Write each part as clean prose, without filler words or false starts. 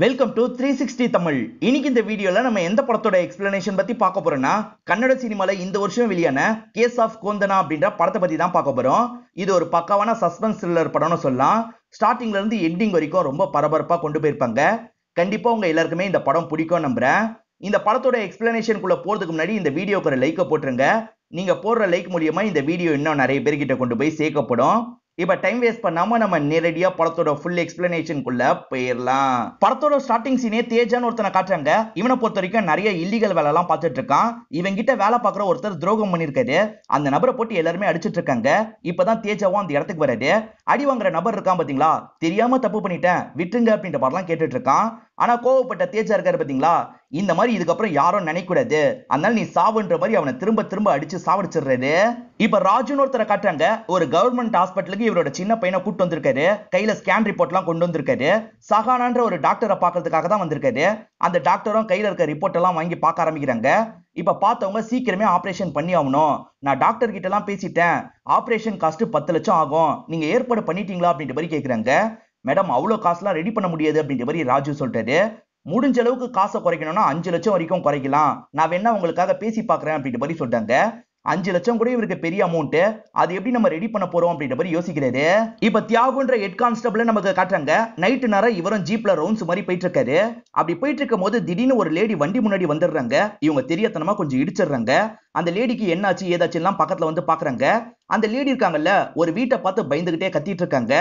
Welcome to 360 Tamil. இன்னைக்கு இந்த வீடியோல நம்ம எந்த படத்தோட எக்ஸ்பிளனேஷன் பத்தி பார்க்க போறோம்னா, கன்னட சினிமால இந்த வருஷம் வெளியான கேஸ் ஆஃப் கோந்தனா அப்படின்ற படத்தை பத்தி தான் பார்க்க போறோம். இது ஒரு பக்காவான சஸ்பென்ஸ் த்ரில்லர் படம்னு சொல்லலாம். ஸ்டார்டிங்ல இருந்து எண்டிங் வரைக்கும் ரொம்ப பரபரப்பா கொண்டு போயிருப்பாங்க. கண்டிப்பா உங்க எல்லாருக்குமே இந்த படம் பிடிக்கும் நம்புறேன். இந்த படத்தோட எக்ஸ்பிளனேஷனுக்குள்ள போறதுக்கு முன்னாடி இந்த வீடியோக்கு ஒரு லைக்கை போட்டுருங்க. நீங்க போடுற லைக் மூலியமா இந்த வீடியோ இன்னும் நிறைய பேர்கிட்ட கொண்டு போய் சேர்க்கப்படும். இப்ப டைம் வேஸ்ட் பண்ணாம நம்ம நேரடியா படத்தோட ஃபுல் எக்ஸ்பிளனேஷனுக்குள்ள போயிடலாம். படத்தோட ஸ்டார்டிங் சீனே தேஜான்னு ஒருத்தனை காட்டுறாங்க. இவனை பொறுத்த வரைக்கும் நிறைய இல்லீகல் வேலை எல்லாம் பார்த்துட்டு இருக்கான். இவன் கிட்ட வேலை பார்க்குற ஒருத்தர் துரோகம் பண்ணிருக்காரு. அந்த நபரை போட்டு எல்லாருமே அடிச்சிட்டு இருக்காங்க. இப்பதான் தேஜாவும் அந்த இடத்துக்கு வராது. அடி வாங்குற நபர் இருக்கான் பாத்தீங்களா, தெரியாம தப்பு பண்ணிட்டேன் விட்டுங்க அப்படின்ற மாதிரிலாம் கேட்டுட்டு இருக்கான். ஆனா கோவப்பட்ட தேஜா இருக்காரு பாத்தீங்களா, இந்த மாதிரி இதுக்கப்புறம் யாரும் நினைக்கூடாது, அதனால நீ சாவுன்ற மாதிரி அவனை திரும்ப திரும்ப அடிச்சு சாவடிச்சிடுறாரு. இப்ப ராஜுன்னு ஒருத்தரை காட்டுறாங்க. ஒரு கவர்மெண்ட் ஹாஸ்பிட்டலுக்கு இவரோட சின்ன பையனை கூட்டு வந்திருக்காரு. கையில ஸ்கேன் ரிப்போர்ட் எல்லாம் கொண்டு வந்திருக்காரு. சகானான்ற ஒரு டாக்டரை பாக்குறதுக்காக தான் வந்திருக்காரு. அந்த டாக்டரும் கையில இருக்க ரிப்போர்ட் எல்லாம் வாங்கி பார்க்க ஆரம்பிக்கிறாங்க. இப்ப பார்த்தவங்க சீக்கிரமே ஆபரேஷன் பண்ணி ஆகணும், நான் டாக்டர் கிட்ட எல்லாம் பேசிட்டேன், ஆபரேஷன் காஸ்ட் 10 லட்சம் ஆகும், நீங்க ஏற்பாடு பண்ணிட்டீங்களா அப்படின்ற மாதிரி கேக்குறாங்க. மேடம் அவ்வளவு காசுலாம் ரெடி பண்ண முடியாது அப்படின்ற மாதிரி ராஜு சொல்றாரு. முடிஞ்ச அளவுக்கு காசை குறைக்கணும்னா 5 லட்சம் வரைக்கும் குறைக்கலாம், நான் வேணா உங்களுக்காக பேசி பாக்குறேன் அப்படின்ற மாதிரி சொல்றாங்க. 5 லட்சம் கூட இவருக்கு பெரிய அமௌண்ட், அது எப்படி நம்ம ரெடி பண்ண போறோம் அப்படின்ற மாதிரி யோசிக்கிறாரு. இப்ப தியாகுன்ற ஹெட் கான்ஸ்டபிள் நமக்கு காட்டுறாங்க. நைட்டு நேரம் இவரும் ஜீப்ல ரவுண்ட்ஸ் மாதிரி போயிட்டு இருக்காரு. அப்படி போயிட்டு இருக்கும் போது திடீர்னு ஒரு லேடி வண்டி முன்னாடி வந்துடுறாங்க. இவங்க தெரியத்தனமா கொஞ்சம் இடிச்சிடுறாங்க. அந்த லேடிக்கு என்னாச்சு ஏதாச்சும் எல்லாம் பக்கத்துல வந்து பாக்குறாங்க. அந்த லேடி இருக்காங்கல்ல, ஒரு வீட்டை பார்த்து பயந்துகிட்டே கத்திட்டு இருக்காங்க.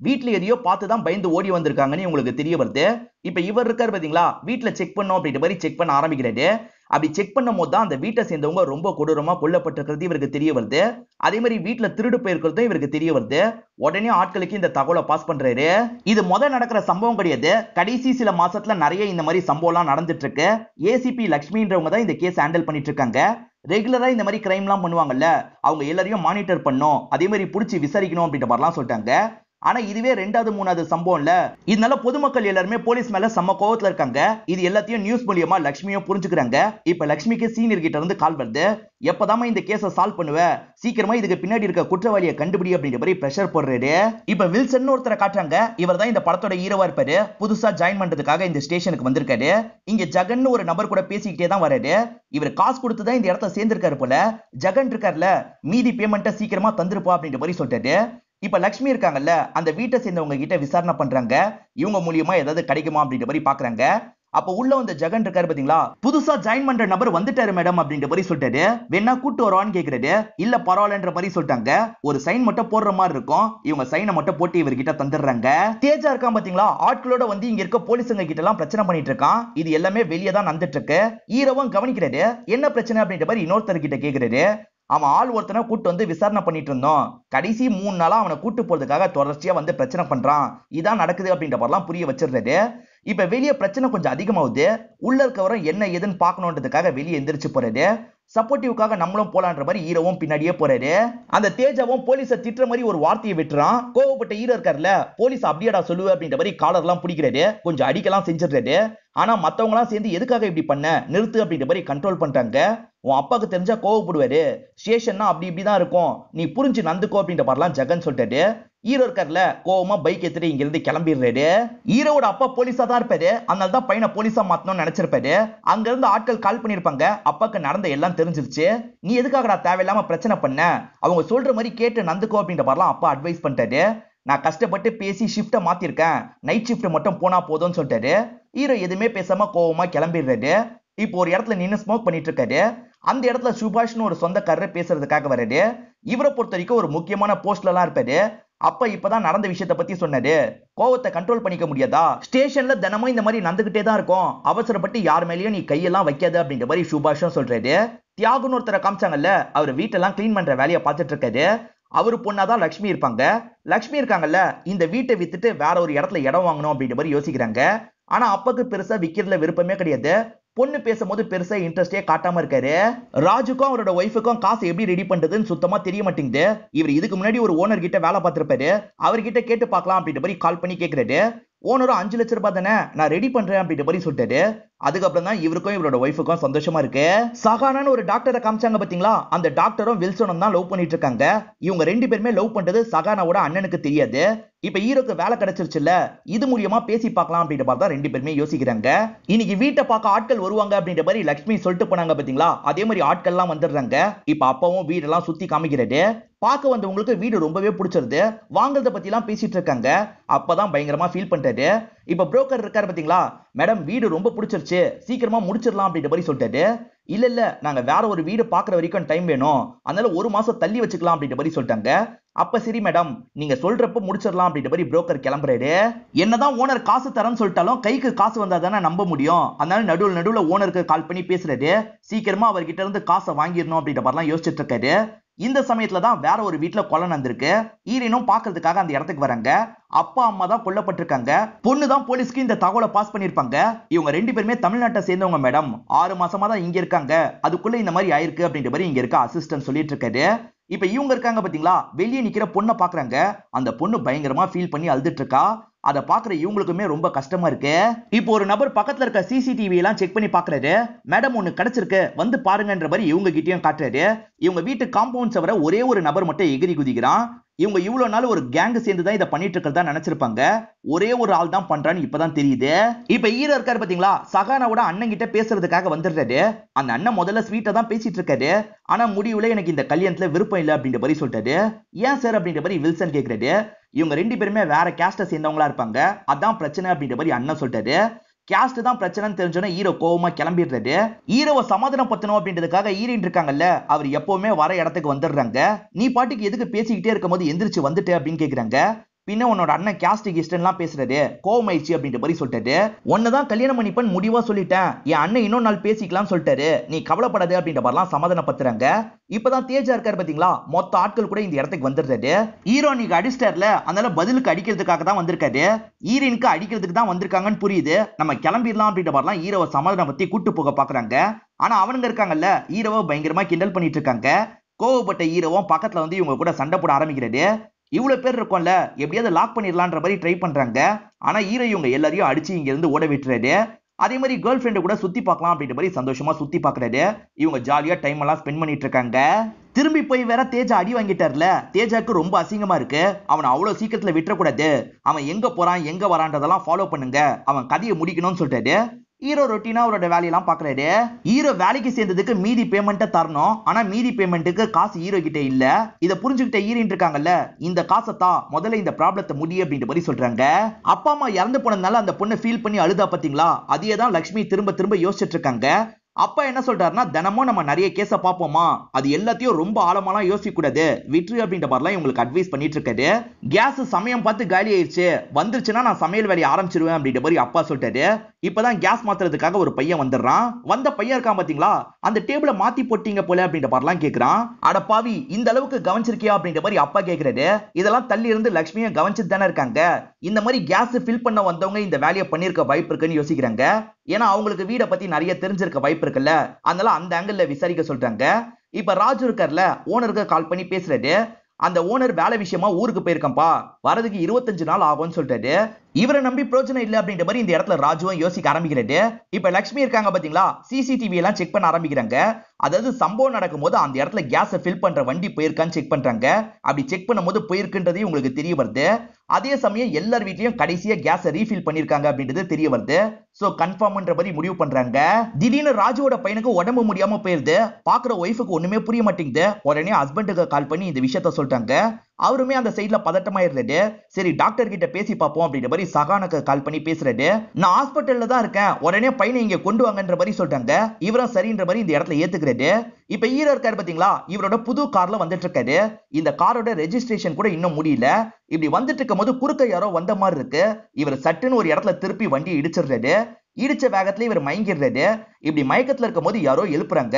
வீட்டுல எதையோ பார்த்துதான் பயந்து ஓடி வந்திருக்காங்கன்னு உங்களுக்கு தெரிய வருது. இப்ப இவர் இருக்காரு பாத்தீங்களா, வீட்டுல செக் பண்ணோம் அப்படின்ற மாதிரி செக் பண்ண ஆரம்பிக்கிறாரு. அப்படி செக் பண்ணும் போது தான் அந்த வீட்டை சேர்ந்தவங்க ரொம்ப கொடூரமா கொல்லப்பட்டிருக்கிறது இவருக்கு தெரிய வருது. அதே மாதிரி வீட்டுல திருடு போயிருக்கிறதும் இவருக்கு தெரிய வருது. உடனே ஆட்களுக்கு இந்த தகவலை பாஸ் பண்றாரு. இது முதல் நடக்கிற சம்பவம் கிடையாது. கடைசி சில மாசத்துல நிறைய இந்த மாதிரி சம்பவம் எல்லாம் நடந்துட்டு இருக்கு. ஏசிபி லட்சுமின்றவங்க தான் இந்த கேஸ் ஹேண்டில் பண்ணிட்டு இருக்காங்க. ரெகுலரா இந்த மாதிரி கிரைம் எல்லாம் பண்ணுவாங்கல்ல, அவங்க எல்லாரையும் மானிட்டர் பண்ணும், அதே மாதிரி புடிச்சு விசாரிக்கணும் அப்படின்ற மாதிரிலாம் சொல்லிட்டாங்க. ஆனா இதுவே 2வது 3வது சம்பவம் இல்ல. இதனால பொதுமக்கள் எல்லாருமே போலீஸ் மேல செம்ம கோவத்துல இருக்காங்க. இது எல்லாத்தையும் நியூஸ் மூலியமா லட்சுமியும் புரிஞ்சுக்கிறாங்க. இப்ப லட்சுமிக்கு சீனியர் கிட்ட இருந்து கால் வருது. எப்பதாம இந்த கேஸை சால்வ் பண்ணுவ, சீக்கிரமா இதுக்கு பின்னாடி இருக்க குற்றவாளியை கண்டுபிடி அப்படின்ற மாதிரி பிரஷர் போடுறாரு. இப்ப வில்சன் ஒருத்தரை காட்டுறாங்க. இவர் தான் இந்த படத்தோட ஹீரோவா இருப்பாரு. புதுசா ஜாயின் பண்றதுக்காக இந்த ஸ்டேஷனுக்கு வந்திருக்காரு. இங்க ஜெகன் ஒரு நபர் கூட பேசிக்கிட்டே தான் வராரு. இவர் காசு கொடுத்துதான் இந்த இடத்த சேர்ந்திருக்காரு போல. ஜெகன் இருக்காருல, மீதி பேமெண்ட்டை சீக்கிரமா தந்துருப்பா அப்படின்ற மாதிரி சொல்லிட்டாரு. இப்ப லட்சுமி இருக்காங்கல்ல, அந்த வீட்டை சேர்ந்தவங்க கிட்ட விசாரணை பண்றாங்க. இவங்க மூலியமா ஏதாவது கிடைக்குமா அப்படின்ற மாதிரி பாக்குறாங்க. அப்ப உள்ள வந்து ஜெகன் இருக்காரு பாத்தீங்களா, புதுசா ஜாயின் பண்ற நபர் வந்துட்டாரு மேடம் அப்படின்ற மாதிரி சொல்லிட்டாரு. வேணா கூட்டு வருவான்னு கேக்குறாரு. இல்ல பரவாயில்லன்ற மாதிரி சொல்லிட்டாங்க. ஒரு சைன் மட்டும் போடுற மாதிரி இருக்கும். இவங்க சைனை மட்டும் போட்டு இவர்கிட்ட தந்துடுறாங்க. தேஜா இருக்கான் பாத்தீங்களா, ஆட்களோட வந்து இங்க இருக்க போலீஸுங்க கிட்ட எல்லாம் பிரச்சனை பண்ணிட்டு இருக்கான். இது எல்லாமே வெளியே தான் நடந்துட்டு இருக்கு. ஹீரோவும் கவனிக்கிறாரு. என்ன பிரச்சனை அப்படின்ற மாதிரி இன்னொருத்தர் கிட்ட கேக்குறாரு. அவன் ஆள் ஒருத்தனை கூட்டு வந்து விசாரணை பண்ணிட்டு இருந்தோம், கடைசி 3 நாளா அவனை கூட்டு போறதுக்காக தொடர்ச்சியா வந்து பிரச்சனை பண்றான், இதான் நடக்குது அப்படின்ற மாதிரிலாம் புரிய வச்சிடுறாரு. இப்ப வெளியே பிரச்சனை கொஞ்சம் அதிகமாகுது. உள்ள இருக்கவரும் என்ன ஏதுன்னு பாக்கணும்ன்றதுக்காக வெளியே எந்திரிச்சு போறாரு. சப்போர்ட்டிவ்காக நம்மளும் போலான்ற மாதிரி ஹீரோவும் பின்னாடியே போறாரு. அந்த தேஜாவும் போலீஸை திட்டுற மாதிரி ஒரு வார்த்தையை விட்டுறான். கோவப்பட்ட ஹீரோ இருக்காருல்ல, போலீஸ் அப்படியேடா சொல்லுவ அப்படின்ற மாதிரி காலர் எல்லாம் பிடிக்கிறாரு. கொஞ்சம் அடிக்கலாம் செஞ்சிடுறாரு. ஆனா மத்தவங்க எல்லாம் சேர்ந்து எதுக்காக இப்படி பண்ண, நிறுத்து அப்படின்ற மாதிரி கண்ட்ரோல் பண்றாங்க. உன் அப்பாக்கு தெரிஞ்சா கோவப்படுவாரு, ஸ்டேஷன்னா அப்படி இப்படிதான் இருக்கும், நீ புரிஞ்சு நந்துக்கோ அப்படின்ற மாதிரிலாம் ஜெகன் சொல்லிட்டாரு. ஹீரோ இருக்காருல, கோவமா பைக் எடுத்துட்டு இங்க இருந்து கிளம்பிடுறாரு. ஹீரோட அப்பா போலீஸா தான் இருப்பாரு. அதனால தான் பையனை போலீஸா மாத்தணும்னு நினைச்சிருப்பாரு. அங்க இருந்து ஆட்கள் கால் பண்ணிருப்பாங்க. அப்பாக்கு நடந்த எல்லாம் தெரிஞ்சிருச்சு. நீ எதுக்காகடா தேவையில்லாம பிரச்சனை பண்ண, அவங்க சொல்ற மாதிரி கேட்டு நந்துக்கோ அப்படின்ற மாதிரிலாம் அப்பா அட்வைஸ் பண்ணிட்டாரு. நான் கஷ்டப்பட்டு பேசி ஷிஃப்ட்டை மாத்திருக்கேன், நைட் ஷிஃப்ட் மட்டும் போனா போதும்னு சொல்லிட்டாரு. ஹீரோ எதுவுமே பேசாம கோவமா கிளம்பிடுறாரு. இப்போ ஒரு இடத்துல நின்னு ஸ்மோக் பண்ணிட்டு இருக்காரு. அந்த இடத்துல சுபாஷ்னு ஒரு சொந்தக்காரர் பேசுறதுக்காக வராரு. இவரை பொறுத்த வரைக்கும் ஒரு முக்கியமான போஸ்ட்ல எல்லாம் இருப்பாரு. அப்ப இப்பதான் நடந்த விஷயத்தை பத்தி சொன்னாரு. கோவத்தை கண்ட்ரோல் பண்ணிக்க முடியாதா, ஸ்டேஷன்ல தினமும் இந்த மாதிரி நடந்துகிட்டே தான் இருக்கும், அவசரப்பட்டு யார் மேலேயும் நீ கையெல்லாம் வைக்காது அப்படின்ற மாதிரி சுபாஷும் சொல்றாரு. தியாகுன்னு ஒருத்தரை காமிச்சாங்கல்ல, அவர் வீட்டெல்லாம் கிளீன் பண்ற வேலையை பார்த்துட்டு இருக்காரு. அவரு பொண்ணாதான் லட்சுமி இருப்பாங்க. லட்சுமி இருக்காங்கல்ல, இந்த வீட்டை வித்துட்டு வேற ஒரு இடத்துல இடம் வாங்கணும் அப்படின்ற மாதிரி யோசிக்கிறாங்க. ஆனா அப்பாக்கு பெருசா விக்கிறதுல விருப்பமே கிடையாது. பொண்ணு பேசும்போது பெருசா இன்ட்ரெஸ்டே காட்டாம இருக்காரு. ராஜுக்கும் அவரோட ஒய்ஃபுக்கும் காசு எப்படி ரெடி பண்றதுன்னு சுத்தமா தெரிய மாட்டேங்குது. இவர் இதுக்கு முன்னாடி ஒரு ஓனர் கிட்ட வேலை பார்த்திருப்பாரு. அவர்கிட்ட கேட்டு பார்க்கலாம் அப்படின்ற மாதிரி கால் பண்ணி கேட்கிறாரு. ஓனரும் 5 லட்சம் ரூபாய் தானே, நான் ரெடி பண்றேன் அப்படின்ற மாதிரி சொல்லிட்டாரு. அதுக்கப்புறம் தான் இவருக்கும் இவரோட ஒய்ஃபுக்கும் சந்தோஷமா இருக்கு. சகானான்னு ஒரு டாக்டரை காமிச்சாங்க பாத்தீங்களா, அந்த டாக்டரும் வில்சனும் தான் லவ் பண்ணிட்டு இருக்காங்க. இவங்க 2 பேருமே லவ் பண்றது சகானாவோட அண்ணனுக்கு தெரியாது. இப்ப ஹீரோக்கு வேலை கிடைச்சிருச்சுல, இது மூலியமா பேசி பார்க்கலாம் அப்படின்ற மாதிரி தான் 2 பேருமே யோசிக்கிறாங்க. இன்னைக்கு வீட்டை பார்க்க ஆட்கள் வருவாங்க அப்படின்ற மாதிரி லட்சுமி சொல்லிட்டு போனாங்க பாத்தீங்களா, அதே மாதிரி ஆட்கள்லாம் வந்துடுறாங்க. இப்ப அப்பாவும் வீடெல்லாம் சுத்தி காமிக்கிறது. பார்க்க வந்தவங்களுக்கு வீடு ரொம்பவே பிடிச்சிருது. வாங்குறத பத்தி எல்லாம் பேசிட்டு இருக்காங்க. அப்பதான் பயங்கரமா ஃபீல் பண்றாரு. இப்ப புரோக்கர் இருக்காரு பாத்தீங்களா, மேடம் வீடு ரொம்ப பிடிச்சிருச்சு, சீக்கிரமா முடிச்சிடலாம் அப்படின்ற மாதிரி சொல்லிட்டாரு. இல்ல நாங்க வேற ஒரு வீடு பாக்குற வரைக்கும் டைம் வேணும், அதனால 1 மாசம் தள்ளி வச்சுக்கலாம் அப்படின்ற மாதிரி சொல்லிட்டாங்க. அப்ப சரி மேடம், நீங்க சொல்றப்ப முடிச்சிடலாம் அப்படின்ற மாதிரி புரோக்கர் கிளம்புறாரு. என்னதான் ஓனர் காசு தரேன்னு சொல்லிட்டாலும் கைக்கு காசு வந்தா தானே நம்ப முடியும். அதனால நடுவுல ஓனருக்கு கால் பண்ணி பேசுறாரு. சீக்கிரமா அவர்கிட்ட இருந்து காசை வாங்கிடணும் அப்படின்ற மாதிரிலாம் யோசிச்சுட்டு இருக்காரு. இந்த சமயத்துல தான் வேற ஒரு வீட்டுல கொலை நடந்திருக்கு. ஈரனும் பாக்குறதுக்காக அந்த இடத்துக்கு வராங்க. அப்பா அம்மா தான் கொல்லப்பட்டிருக்காங்க. பொண்ணு தான் போலீஸ்க்கு இந்த தகவலை பாஸ் பண்ணிருப்பாங்க. இவங்க 2 பேருமே தமிழ்நாட்டை சேர்ந்தவங்க மேடம், 6 மாசமா தான் இங்க இருக்காங்க, அதுக்குள்ள இந்த மாதிரி ஆயிருக்கு அப்படின்ற மாதிரி இங்க இருக்க அசிஸ்டன்ட் சொல்லிட்டு இருக்காரு. இப்ப இவங்க இருக்காங்க பாத்தீங்களா, வெளியே நிக்கிற பொண்ணை பாக்குறாங்க. அந்த பொண்ணு பயங்கரமா ஃபீல் பண்ணி அழுதுட்டு இருக்கா. அதை பாக்குற இவங்களுக்குமே ரொம்ப கஷ்டமா இருக்கு. இப்போ ஒரு நபர் பக்கத்துல இருக்க சிசிடிவி எல்லாம் செக் பண்ணி பாக்குறாரு. மேடம் ஒண்ணு கிடைச்சிருக்கு, வந்து பாருங்கன்ற மாதிரி இவங்க கிட்டயும் காட்டுறாரு. இவங்க வீட்டு காம்பவுண்ட் சவர ஒரே ஒரு நபர் மட்டும் எகிரி குதிக்கிறான். இவங்க இவ்வளவு நாள் ஒரு கேங் சேர்ந்து தான் இதை பண்ணிட்டு இருக்கிறதா நினைச்சிருப்பாங்க. ஒரே ஒரு ஆள் தான் பண்றான்னு இப்பதான் தெரியுது. இப்ப ஹீரோ இருக்காரு பாத்தீங்களா, சகானாவோட அண்ணன் கிட்ட பேசுறதுக்காக வந்துடுறாரு. அந்த அண்ணன் முதல்ல ஸ்வீட்டா தான் பேசிட்டு இருக்காரு. ஆனா முடிவுல எனக்கு இந்த கல்யாணத்துல விருப்பம் இல்ல அப்படின்ற மாதிரி சொல்லிட்டாரு. ஏன் சார் அப்படின்ற மாதிரி வில்சன் கேக்குறாரு. இவங்க 2 பேருமே வேற கேஸ்ட சேர்ந்தவங்களா இருப்பாங்க, அதான் பிரச்சனை அப்படின்ற மாதிரி அண்ணன் சொல்லிட்டாரு. கேஸ்ட் தான் பிரச்சனைன்னு தெரிஞ்சோன்னா ஹீரோ கோவமா கிளம்பிடுறாரு. ஹீரோவை சமாதானம் பத்தணும் அப்படின்றதுக்காக ஹீரோயின் இருக்காங்கல்ல, அவர் எப்பவுமே வர இடத்துக்கு வந்துடுறாங்க. நீ பாட்டுக்கு எதுக்கு பேசிக்கிட்டே இருக்கும் போது எந்திரிச்சு வந்துட்டு அப்படின்னு கேக்குறாங்க. பின்ன உன்னோட அண்ணன் கேஸ்ட் கிஸ்ட்லாம் பேசுறாரு, கோவமாயிடுச்சு அப்படின்ற மாதிரி சொல்லிட்டாரு. ஒன்னதான் கல்யாணம் பண்ணிப்பன் முடிவா சொல்லிட்டேன், என் அண்ணன் இன்னொரு நாள் பேசிக்கலாம் சொல்லிட்டாரு, நீ கவலைப்படாது அப்படின்ற மாதிரிலாம் சமாதானம் பத்துறாங்க. இப்பதான் தேஜா இருக்காரு பாத்தீங்களா, மொத்த ஆட்கள் கூட இந்த இடத்துக்கு வந்துடுறாரு. ஹீரோ நீங்க அடிச்சிட்டார்ல, அதனால பதிலுக்கு அடிக்கிறதுக்காக தான் வந்திருக்காரு. ஹீரோயினுக்கு அடிக்கிறதுக்கு தான் வந்திருக்காங்கன்னு புரியுது, நம்ம கிளம்பிடலாம் அப்படின்ற மாதிரிலாம் ஹீரோவை சமாதானம் பத்தி கூட்டு போக பாக்குறாங்க. ஆனா அவனுங்க இருக்காங்கல்ல, ஹீரோவை பயங்கரமா கிண்டல் பண்ணிட்டு இருக்காங்க. கோவப்பட்ட ஹீரோவும் பக்கத்துல வந்து இவங்க கூட சண்டை போட ஆரம்பிக்கிறாரு. இவ்வளவு பேர் இருக்கும்ல, எப்படியாவது லாக் பண்ணிடலான்ற மாதிரி ட்ரை பண்றாங்க. ஆனா ஹீரோ இவங்க எல்லாரையும் அடிச்சு இங்க இருந்து ஓட விட்டுறாரு. அதே மாதிரி கேர்ள் ஃப்ரெண்டு கூட சுத்தி பார்க்கலாம் அப்படின்ற மாதிரி சந்தோஷமா சுத்தி பாக்குறாரு. இவங்க ஜாலியா டைம் எல்லாம் ஸ்பெண்ட் பண்ணிட்டு இருக்காங்க. திரும்பி போய் வேற தேஜா அடி வாங்கிட்டார்ல, தேஜாக்கு ரொம்ப அசிங்கமா இருக்கு. அவனை அவ்வளவு சீக்கிரத்துல விட்டுறக்கூடாது, அவன் எங்க போறான் எங்க வரான்றதெல்லாம் ஃபாலோ பண்ணுங்க, அவன் கதையை முடிக்கணும்னு சொல்லிட்டாரு. ஹீரோ ரொட்டீனா அவரோட வேலையெல்லாம் பாக்குறாரு. ஹீரோ வேலைக்கு சேர்ந்ததுக்கு மீதி பேமெண்ட்டை தரணும், ஆனா மீதி பேமெண்ட்டுக்கு காசு ஹீரோ கிட்ட இல்ல. இதை புரிஞ்சுக்கிட்ட ஹீரோயின் இருக்காங்கல்ல, இந்த காசை தான் முதல்ல இந்த ப்ராப்ளத்தை முடிய அப்படின்ற மாதிரி சொல்றாங்க. அப்பா அம்மா இறந்து போனதுனால அந்த பொண்ணு ஃபீல் பண்ணி அழுதா பாத்தீங்களா, அதையே தான் லட்சுமி திரும்ப திரும்ப யோசிச்சுட்டு இருக்காங்க. அப்பா என்ன சொல்றாருன்னா, தினமும் நம்ம நிறைய கேஸ பாப்போமா, அது எல்லாத்தையும் ரொம்ப ஆழமாலாம் யோசிக்க கூடாது, விட்ரு அப்படின்ற மாதிரிலாம் இவங்களுக்கு அட்வைஸ் பண்ணிட்டு இருக்காரு. கேஸ் சமயம் பார்த்து காலி ஆயிடுச்சு, வந்துருச்சுன்னா நான் சமையல் வேலையை ஆரம்பிச்சிருவேன் அப்படின்ற மாதிரி அப்பா சொல்லிட்டாரு. இப்பதான் கேஸ் மாத்துறதுக்காக ஒரு பையன் வந்துடுறான். வந்த பையன் இருக்கான் பாத்தீங்களா, அந்த டேபிளை மாத்தி போட்டீங்க போல அப்படின்ற மாதிரிலாம் கேக்குறான். அட பாவி, இந்த அளவுக்கு கவனிச்சிருக்கியா அப்படின்ற மாதிரி அப்பா கேக்குறாரு. இதெல்லாம் தள்ளி இருந்து லட்சுமியை கவனிச்சுட்டு தானே இருக்காங்க. இந்த மாதிரி கேஸ் ஃபில் பண்ண வந்தவங்க இந்த வேலையை பண்ணிருக்க வாய்ப்பு இருக்குன்னு யோசிக்கிறாங்க. ஏன்னா அவங்களுக்கு வீடை பத்தி நிறைய தெரிஞ்சிருக்க வாய்ப்பு இருக்குல்ல, அதனால அந்த ஆங்கிள் விசாரிக்க சொல்றாங்க. இப்ப ராஜு இருக்கார்ல, ஓனருக்கு கால் பண்ணி பேசுறாரு. அந்த ஓனர் வேலை விஷயமா ஊருக்கு போயிருக்கம்பா, வரதுக்கு 25 நாள் ஆகும்னு சொல்லிட்டாரு. இவரை நம்பி பிரோஜனம் இல்ல அப்படின்ற மாதிரி இந்த இடத்துல ராஜுவும் யோசிக்க ஆரம்பிக்கிறாரு. இப்ப லட்சுமி இருக்காங்க பாத்தீங்களா, சிசிடிவி எல்லாம் செக் பண்ண ஆரம்பிக்கிறாங்க. அதாவது சம்பவம் நடக்கும் போது அந்த இடத்துல கேஸ் ஃபில் பண்ற வண்டி போயிருக்கான்னு செக் பண்றாங்க. அப்படி செக் பண்ணும் போது போயிருக்குன்றது உங்களுக்கு தெரிய வருது. அதே சமயம் எல்லார் வீட்லயும் கடைசியா கேஸ் ரீஃபில் பண்ணிருக்காங்க அப்படின்றது தெரிய வருது. சோ கன்ஃபார்ம்ன்ற மாதிரி முடிவு பண்றாங்க. திடீர்னு ராஜுவோட பையனுக்கு உடம்பு முடியாம போயிருது. பாக்குற ஒய்ஃபுக்கு ஒண்ணுமே புரிய மாட்டேங்குது. உடனே ஹஸ்பண்டுக்கு கால் பண்ணி இந்த விஷயத்த சொல்லிட்டாங்க. அவருமே அந்த சைட்ல பதட்டமாயிருந்தாரு. சரி டாக்டர் கிட்ட பேசி பார்ப்போம் அப்படின்ற மாதிரி சகானுக்கு கால் பண்ணி பேசுறாரு. நான் ஹாஸ்பிட்டல்ல தான் இருக்கேன், உடனே பையனை இங்க கொண்டு வாங்கன்ற மாதிரி சொல்றாங்க. இவரும் சரின்ற மாதிரி இந்த இடத்துல ஏத்துக்கிறாரு. இப்ப ஹீரோ இருக்காரு பாத்தீங்களா, இவரோட புது கார்ல வந்துட்டு இருக்காரு. இந்த காரோட ரெஜிஸ்ட்ரேஷன் கூட இன்னும் முடியல. இப்படி வந்துட்டு இருக்கும் போது குறுக்க யாரோ வந்த மாதிரி இருக்கு. இவர் சட்டுன்னு ஒரு இடத்துல திருப்பி வண்டி இடிச்சிடுறாரு. இடிச்ச வேகத்துல இவர் மயங்கிடுறாரு. இப்படி மயக்கத்துல இருக்கும் போது யாரோ எழுப்புறாங்க.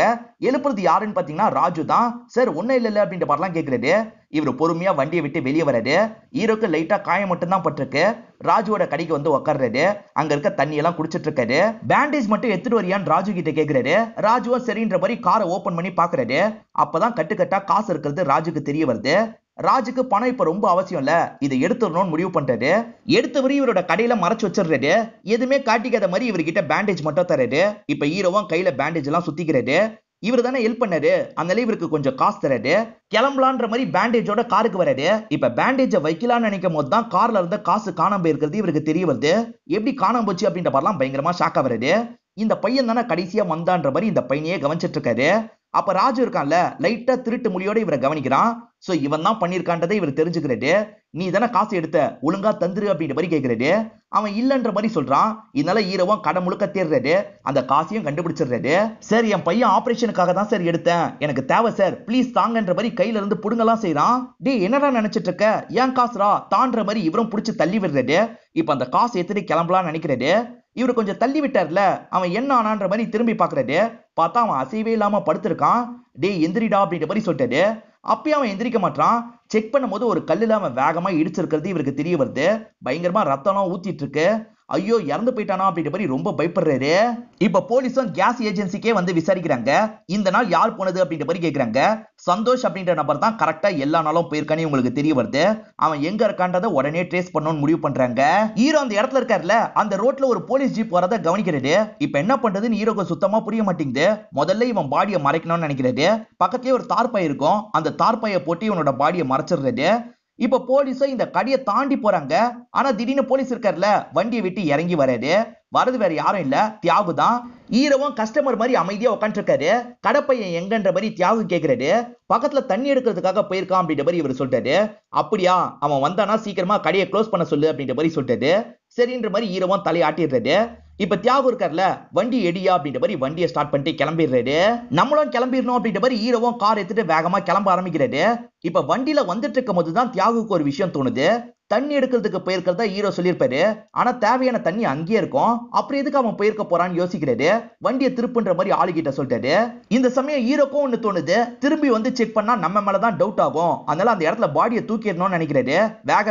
எழுப்புறது யாருன்னு பாத்தீங்கன்னா ராஜு தான். சார் ஒன்னும் இல்ல அப்படின்ற மாதிரிலாம் கேக்குறாரு. இவர் பொறுமையா வண்டியை விட்டு வெளியே வராரு. ஹீரோக்கு லைட்டா காயம் மட்டும் தான் பட்டிருக்கு. ராஜுவோட கடைக்கு வந்து உட்கார்றாரு. அங்க இருக்க தண்ணி எல்லாம் குடிச்சிட்டு இருக்காரு. பேண்டேஜ் மட்டும் எடுத்துட்டு வரியான்னு ராஜு கிட்ட கேக்குறாரு. ராஜுவும் சரின்ற மாதிரி காரை ஓபன் பண்ணி பாக்குறாரு. அப்பதான் கட்டுக்கட்டா காசு இருக்கிறது ராஜுக்கு தெரிய வருது. ராஜுக்கு பணம் இப்ப ரொம்ப அவசியம் இல்ல, இதை எடுத்துடணும்னு முடிவு பண்றாரு. எடுத்தவரு இவரோட கடையில மறைச்சு வச்சிடுறாரு. எதுவுமே காட்டிக்காத மாதிரி இவர்கிட்ட பேண்டேஜ் மட்டும் தராரு. இப்ப ஹீரோவும் கையில பேண்டேஜ் எல்லாம் சுத்திக்கிறாரு. இவர் தானே ஹெல்ப் பண்ணாரு, அதனால இவருக்கு கொஞ்சம் காசு தராரு. கிளம்பலான்ற மாதிரி பேண்டேஜோட காருக்கு வராரு. இப்ப பேண்டேஜை வைக்கலாம்னு நினைக்கும் போது தான் கார்ல இருந்த காசு காணாம போயிருக்கிறது இவருக்கு தெரிய வருது. எப்படி காணாம போச்சு அப்படின்ற மாதிரிலாம் பயங்கரமா ஷாக்கா வருது. இந்த பையன் தானே கடைசியா வந்தான்ற மாதிரி இந்த பையனையே கவனிச்சிட்டு இருக்காரு. அப்ப ராஜு இருக்கான்ல, லைட்டா திருட்டு மொழியோட இவரை கவனிக்கிறான். சோ இவன் தான் பண்ணிருக்கான்றதை இவர் தெரிஞ்சுக்கிறாரு. நீ தானே காசு எடுத்த, ஒழுங்கா தந்துரு அப்படின்ற மாதிரி கேட்கிறாரு. அவன் இல்லன்ற மாதிரி சொல்றான். இதனால ஹீரோவும் கடை முழுக்க தேடுறாரு. அந்த காசையும் கண்டுபிடிச்சிடுறாரு. சார், என் பையன் ஆபரேஷனுக்காக தான் சார் எடுத்தேன், எனக்கு தேவை சார், ப்ளீஸ் தாங்கன்ற மாதிரி கையில இருந்து புடுங்கலாம் செய்யறான். டே, என்னடா நினைச்சிட்டு இருக்க, ஏன் காசுரா தான்ற மாதிரி இவரும் புடிச்சு தள்ளி விடுறாரு. இப்ப அந்த காசு எடுத்துட்டு கிளம்பலாம்னு நினைக்கிறாரு. இவரு கொஞ்சம் தள்ளி விட்டார்ல, அவன் என்ன ஆனான்ற மாதிரி திரும்பி பாக்குறாரு. பார்த்தா அவன் அசைவே இல்லாம படுத்திருக்கான். டே எந்திரிடா அப்படின்ற மாதிரி சொல்லிட்டாரு. அப்பயும் அவன் எந்திரிக்க மாட்டான். செக் பண்ணும் போது ஒரு கல்லுல அவன் வேகமா இடிச்சிருக்கிறது இவருக்கு தெரிய வருது. பயங்கரமா ரத்தம்லாம் ஊத்திட்டு இருக்கு. ஐயோ, இறந்து போயிட்டானா அப்படின்ற மாதிரி ரொம்ப பயப்படுறாரு. இப்ப போலீஸும் கேஸ் ஏஜென்சிக்கே வந்து விசாரிக்கிறாங்க. இந்த நாள் யார் போனது அப்படின்ற மாதிரி கேக்குறாங்க. சந்தோஷ் அப்படின்ற நபர் தான் கரெக்டா எல்லா நாளும் போயிருக்கானே உங்களுக்கு தெரிய வருது. அவன் எங்க இருக்கான்றத உடனே ட்ரேஸ் பண்ணணும்னு முடிவு பண்றாங்க. ஹீரோ அந்த இடத்துல இருக்காருல, அந்த ரோட்ல ஒரு போலீஸ் ஜீப் வரத கவனிக்கிறாரு. இப்ப என்ன பண்றதுன்னு ஹீரோக்கு சுத்தமா புரிய மாட்டேங்குது. முதல்ல இவன் பாடியை மறைக்கணும்னு நினைக்கிறாரு. பக்கத்துலயே ஒரு தார்பாய் இருக்கும், அந்த தார்பாயை போட்டு இவனோட பாடியை மறைச்சிடுறாரு. இப்ப போலீஸும் இந்த கடையை தாண்டி போறாங்க. ஆனா திடீர்னு போலீஸ் இருக்காருல, வண்டியை விட்டு இறங்கி வராரு. வரது வேற யாரும் இல்ல, தியாகு தான். ஹீரோவும் கஸ்டமர் மாதிரி அமைதியா உட்காந்து இருக்காரு. கடைப்பையன் எங்கன்ற மாதிரி தியாகு கேக்குறாரு. பக்கத்துல தண்ணி எடுக்கிறதுக்காக போயிருக்கான் அப்படின்ற மாதிரி இவர் சொல்லிட்டாரு. அப்படியா, அவன் வந்தானா சீக்கிரமா கடையை க்ளோஸ் பண்ண சொல்லு அப்படின்ற மாதிரி சொல்லிட்டாரு. சரின்ற மாதிரி ஹீரோவும் தலையை ஆட்டிடுறாரு. இப்ப தியாகு இருக்காருல, வண்டி எடியா அப்படின்ற மாதிரி வண்டியை ஸ்டார்ட் பண்ணிட்டு கிளம்பிடுறாரு. நம்மளும் கிளம்பிடணும் அப்படின்ற மாதிரி ஹீரோவும் கார் எடுத்துட்டு வேகமா கிளம்ப ஆரம்பிக்கிறாரு. இப்ப வண்டியில வந்துட்டு இருக்கும் போதுதான் தியாகுக்கு ஒரு விஷயம் தோணுது. தண்ணி எடுக்கிறதுக்கு போயிருக்கிறதா ஹீரோ சொல்லியிருப்பாரு. ஆனா தேவையான தண்ணி அங்கேயே இருக்கும். அப்புறம் எதுக்கு அவன் போயிருக்க போறான்னு யோசிக்கிறாரு. வண்டியை திருப்புன்ற மாதிரி ஆளுகிட்ட சொல்லிட்டாரு. இந்த சமயம் ஹீரோக்கும் ஒண்ணு தோணுது. திரும்பி வந்து செக் பண்ணா நம்ம மேலதான் டவுட் ஆகும். அதனால அந்த இடத்துல பாடியை தூக்கிடணும்னு நினைக்கிறாரு.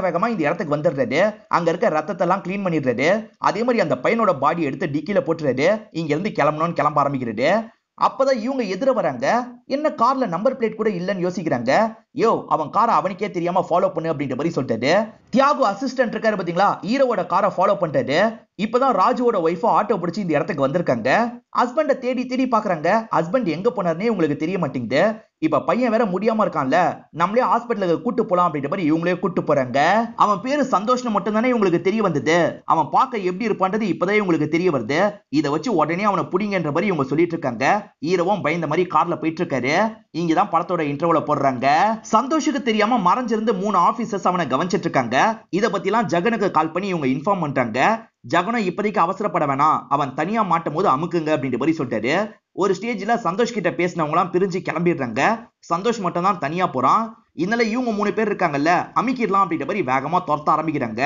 வேகமா இந்த இடத்துக்கு வந்துடுறாரு. அங்க இருக்க ரத்தத்தை எல்லாம் கிளீன் பண்ணிடுறாரு. அதே மாதிரி அந்த பையனோட பாடி எடுத்து டிக்கில போட்டுறாரு. இங்க இருந்து கிளம்பணும்னு கிளம்ப ஆரம்பிக்கிறாரு. அப்பதான் இவங்க எதிர வராங்க. என்ன கார்ல நம்பர் பிளேட் கூட இல்லன்னு யோசிக்கிறாங்க. யோ, அவன் காரை அவனுக்கே தெரியாம ஃபாலோ பண்ணு அப்படின்ற மாதிரி சொல்லிட்டாரு. தியாகு அசிஸ்டன்ட் இருக்காரு பாத்தீங்களா, ஹீரோவோட காரை ஃபாலோ பண்றாரு. இப்பதான் ராஜுவோட ஒய்ஃபா ஆட்டோ பிடிச்சி இந்த இடத்துக்கு வந்திருக்காங்க. ஹஸ்பண்ட தேடி தேடி பாக்குறாங்க. ஹஸ்பண்ட் எங்க போனாருன்னே உங்களுக்கு தெரிய மாட்டேங்குது. இப்ப பையன் வேற முடியாம இருக்கான்ல, நம்மளே ஹாஸ்பிட்டலுக்கு கூட்டு போலாம் அப்படின்ற மாதிரி இவங்களே கூட்டு போறாங்க. அவன் பேரு சந்தோஷ்னு மட்டும் தானே உங்களுக்கு தெரிய வந்தது. அவன் பார்க்க எப்படி இருப்பான்றது இப்பதான் உங்களுக்கு தெரிய வருது. இதை வச்சு உடனே அவனை புடிங்கன்ற மாதிரி இவங்க சொல்லிட்டு இருக்காங்க. ஹீரோவும் பயந்த மாதிரி கார்ல போயிட்டு இருக்காரு. இங்கதான் படத்தோட இன்ட்ரோல போடுறாங்க. சந்தோஷுக்கு தெரியாம மறைஞ்சிருந்து 3 ஆபீசர்ஸ் அவனை கவனிச்சிட்டு இருக்காங்க. இத பத்தி எல்லாம் ஜகனுக்கு கால் பண்ணி இவங்க இன்ஃபார்ம் பண்றாங்க. ஜகனும் இப்போதைக்கு அவசரப்பட வேணாம், அவன் தனியா மாட்டும் போது அமுக்குங்க அப்படின்ற மாதிரி சொல்லிட்டாரு. ஒரு ஸ்டேஜ்ல சந்தோஷ் கிட்ட பேசினவங்க எல்லாம் பிரிஞ்சு கிளம்பிடுறாங்க. சந்தோஷ் மட்டும் தான் தனியா போறான். இதனால இவங்க 3 பேர் இருக்காங்கல்ல, அமுக்கிடலாம் அப்படின்ற மாதிரி வேகமா துரத்த ஆரம்பிக்கிறாங்க.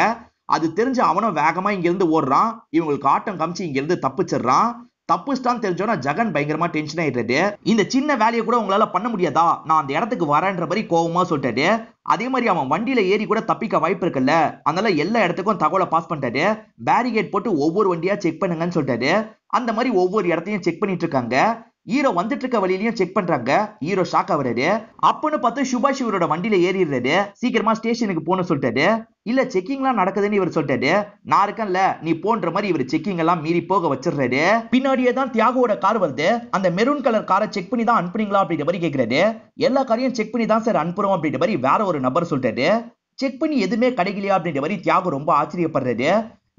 அது தெரிஞ்ச அவனும் வேகமா இங்க இருந்து ஓடுறான். இவங்களுக்கு ஆட்டம் காமிச்சு இங்க இருந்து தப்பிச்சிடுறான். தப்புஸ்டான்னு தெரிஞ்சோன்னா ஜகன் பயங்கரமா டென்ஷன் ஆயிடுறாரு. இந்த சின்ன வேலையை கூட உங்களால பண்ண முடியாதா, நான் அந்த இடத்துக்கு வரேன்ற மாதிரி கோவமா சொல்லிட்டாரு. அதே மாதிரி அவன் வண்டியில ஏறி கூட தப்பிக்க வாய்ப்பு இருக்குல்ல, அதனால எல்லா இடத்துக்கும் தகவலை பாஸ் பண்ணிட்டாரு. பேரிகேட் போட்டு ஒவ்வொரு வண்டியா செக் பண்ணுங்கன்னு சொல்லிட்டாரு. அந்த மாதிரி ஒவ்வொரு இடத்தையும் செக் பண்ணிட்டு இருக்காங்க. ஹீரோ வந்துட்டு இருக்க வழியிலையும் செக் பண்றாங்க. ஹீரோ ஷாக் ஆகுறாரு. அப்பன்னு பார்த்து சுபாஷ் இவரோட வண்டியில ஏறிடுறாரு. சீக்கிரமா ஸ்டேஷனுக்கு போன்னு சொல்லிட்டாரு. இல்ல, செக்கிங் எல்லாம் நடக்குதுன்னு இவர் சொல்லிட்டாரு. நான் இருக்கேன்ல, நீ போன்ற மாதிரி இவர் செக்கிங் எல்லாம் மீறி போக வச்சிடுறாரு. பின்னாடியே தான் தியாகுவோட கார் வருது. அந்த மெரூன் கலர் காரை செக் பண்ணி தான் அனுப்புனீங்களா அப்படின்ற மாதிரி கேட்கிறாரு. எல்லா காரையும் செக் பண்ணி தான் சார் அனுப்புறோம் அப்படின்ற மாதிரி வேற ஒரு நபர் சொல்லிட்டாரு. செக் பண்ணி எதுவுமே கிடைக்கலையா அப்படின்ற மாதிரி தியாகு ரொம்ப ஆச்சரியப்படுறாரு.